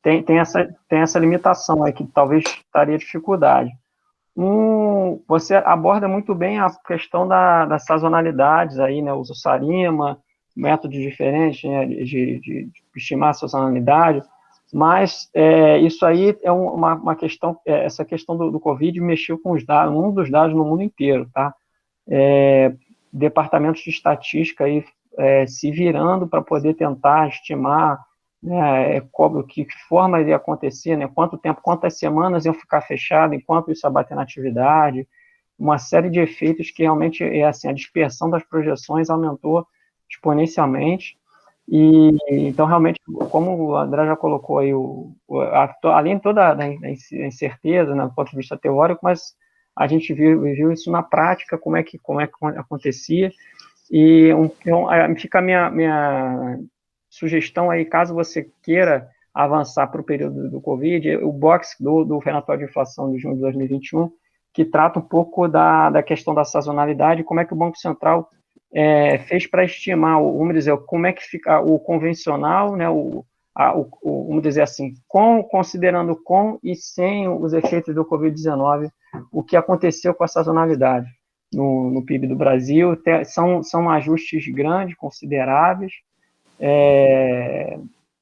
tem essa limitação aí que talvez estaria dificuldade. Você aborda muito bem a questão das sazonalidades aí, né? Usa o Sarima, métodos diferentes, né, de estimar a sazonalidade, mas isso aí é uma questão, essa questão do Covid mexeu com os dados, um dos dados no mundo inteiro, tá? Departamentos de estatística aí se virando para poder tentar estimar, né, que forma iria acontecer, né, quanto tempo, quantas semanas iam ficar fechadas, enquanto isso ia bater na atividade, uma série de efeitos que realmente assim, a dispersão das projeções aumentou exponencialmente, e então realmente, como o André já colocou aí, além de toda a incerteza, né, do ponto de vista teórico, mas a gente viu isso na prática, como é que acontecia, e fica a minha sugestão aí, caso você queira avançar para o período do Covid, o box do relatório de inflação de junho de 2021, que trata um pouco da questão da sazonalidade, como é que o Banco Central fez para estimar, vamos dizer, como é que fica o convencional, né, vamos dizer assim, considerando com e sem os efeitos do Covid-19, o que aconteceu com a sazonalidade no PIB do Brasil. São ajustes grandes, consideráveis.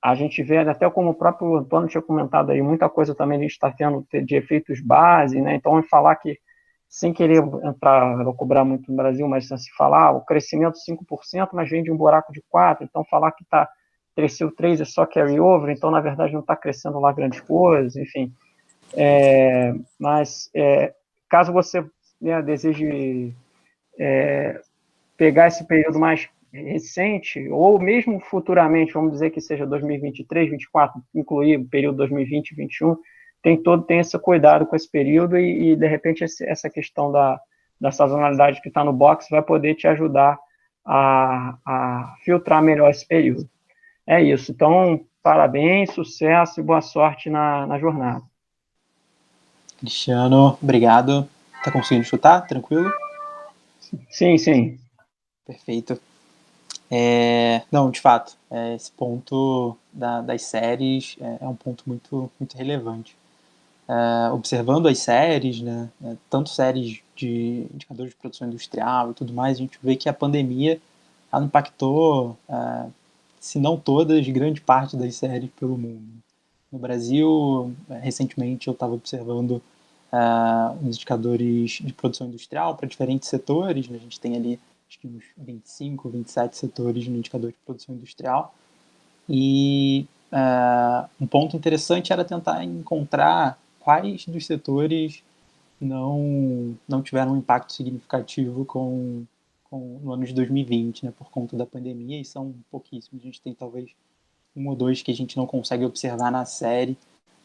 A gente vê, até como o próprio Antônio tinha comentado aí, muita coisa também a gente está tendo de efeitos base, né? Então, falar que, sem querer entrar, vou cobrar muito no Brasil, mas se falar o crescimento 5%, mas vem de um buraco de 4%, então falar que cresceu 3% é só carry over, então, na verdade, não está crescendo lá grandes coisas, enfim. Mas, caso você, né, deseje pegar esse período mais recente, ou mesmo futuramente, vamos dizer que seja 2023, 2024, incluir o período 2020 e 2021, tem esse cuidado com esse período e de repente, essa questão da sazonalidade que está no box vai poder te ajudar a filtrar melhor esse período. É isso. Então, parabéns, sucesso e boa sorte na jornada. Cristiano, obrigado. Tá conseguindo chutar? Tranquilo? Sim. Perfeito. Não, de fato, esse ponto das séries é um ponto muito, muito relevante. Observando as séries, né, tanto séries de indicadores de produção industrial e tudo mais, a gente vê que a pandemia ela impactou, se não todas, grande parte das séries pelo mundo. No Brasil, recentemente eu estava observando os indicadores de produção industrial para diferentes setores, né? A gente tem ali acho que uns 25, 27 setores no indicador de produção industrial, e um ponto interessante era tentar encontrar quais dos setores não tiveram um impacto significativo no ano de 2020, né, por conta da pandemia, e são pouquíssimos. A gente tem talvez um ou dois que a gente não consegue observar na série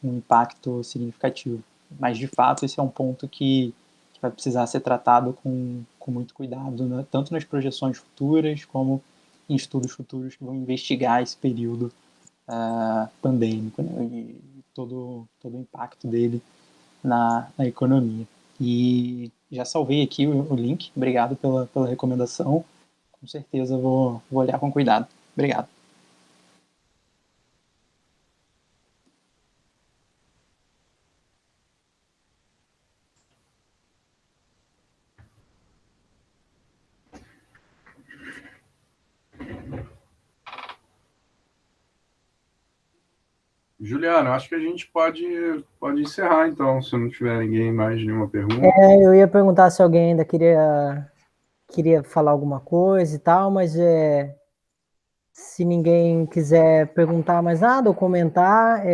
um impacto significativo. Mas, de fato, esse é um ponto que vai precisar ser tratado com muito cuidado, né? Tanto nas projeções futuras, como em estudos futuros que vão investigar esse período pandêmico, né, e todo o impacto dele na economia. E já salvei aqui o link, obrigado pela recomendação, com certeza vou olhar com cuidado. Obrigado. Juliano, acho que a gente pode encerrar, então, se não tiver ninguém mais nenhuma pergunta. Eu ia perguntar se alguém ainda queria falar alguma coisa e tal, mas se ninguém quiser perguntar mais nada ou comentar,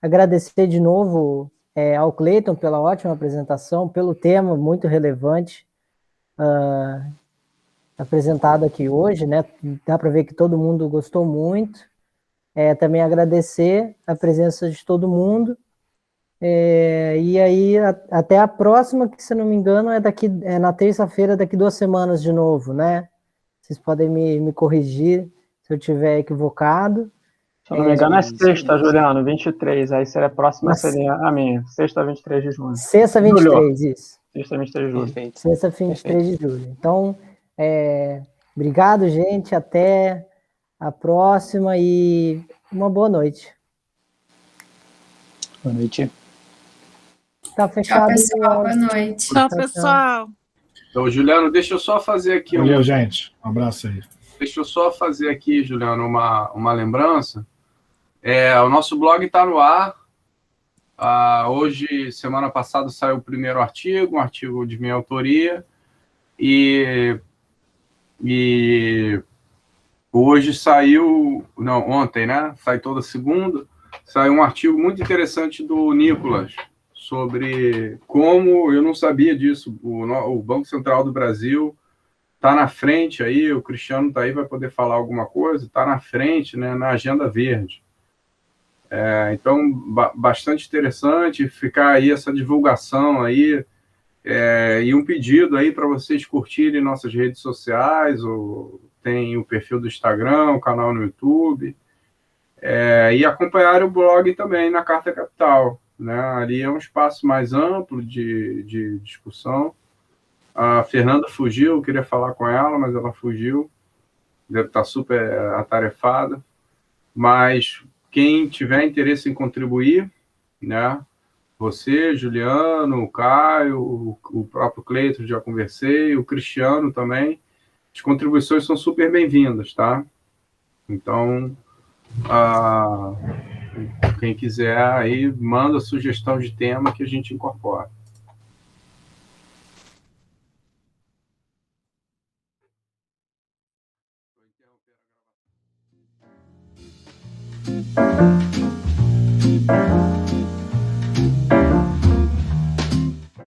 agradecer de novo ao Cleiton pela ótima apresentação, pelo tema muito relevante apresentado aqui hoje, né? Dá para ver que todo mundo gostou muito. Também agradecer a presença de todo mundo. E aí, até a próxima, que se não me engano, é na terça-feira, daqui 2 semanas de novo, né? Vocês podem me corrigir se eu estiver equivocado. Se eu não me engano, é sexta, isso. Juliano, 23. Aí seria a próxima, seria a minha. Sexta, 23 de junho. Sexta, 23, isso. Sexta, 23 de julho. Perfeito. Sexta, 23 de julho. Então, obrigado, gente. Até a próxima e uma boa noite. Boa noite. Tá Tchau, fechado. pessoal. Boa noite. Tchau, pessoal. Então, Juliano, deixa eu só fazer aqui Valeu, gente. Um abraço aí. Deixa eu só fazer aqui, Juliano, uma lembrança. O nosso blog está no ar. Hoje, semana passada, saiu o primeiro artigo, um artigo de minha autoria. E hoje saiu... Não, ontem, né? Sai toda segunda. Saiu um artigo muito interessante do Nicolas sobre como, eu não sabia disso, o Banco Central do Brasil está na frente aí, o Cristiano está aí, vai poder falar alguma coisa, está na frente, né, na agenda verde. Então, bastante interessante ficar aí essa divulgação aí, e um pedido aí para vocês curtirem nossas redes sociais, tem o perfil do Instagram, o canal no YouTube, e acompanhar o blog também na Carta Capital, né? Ali é um espaço mais amplo de discussão. A Fernanda fugiu, eu queria falar com ela, mas ela fugiu, deve estar super atarefada, mas quem tiver interesse em contribuir, né? Você, Juliano, o Caio, o próprio Cleiton, já conversei, o Cristiano também, as contribuições são super bem-vindas, tá? Então, quem quiser aí, manda sugestão de tema que a gente incorpora.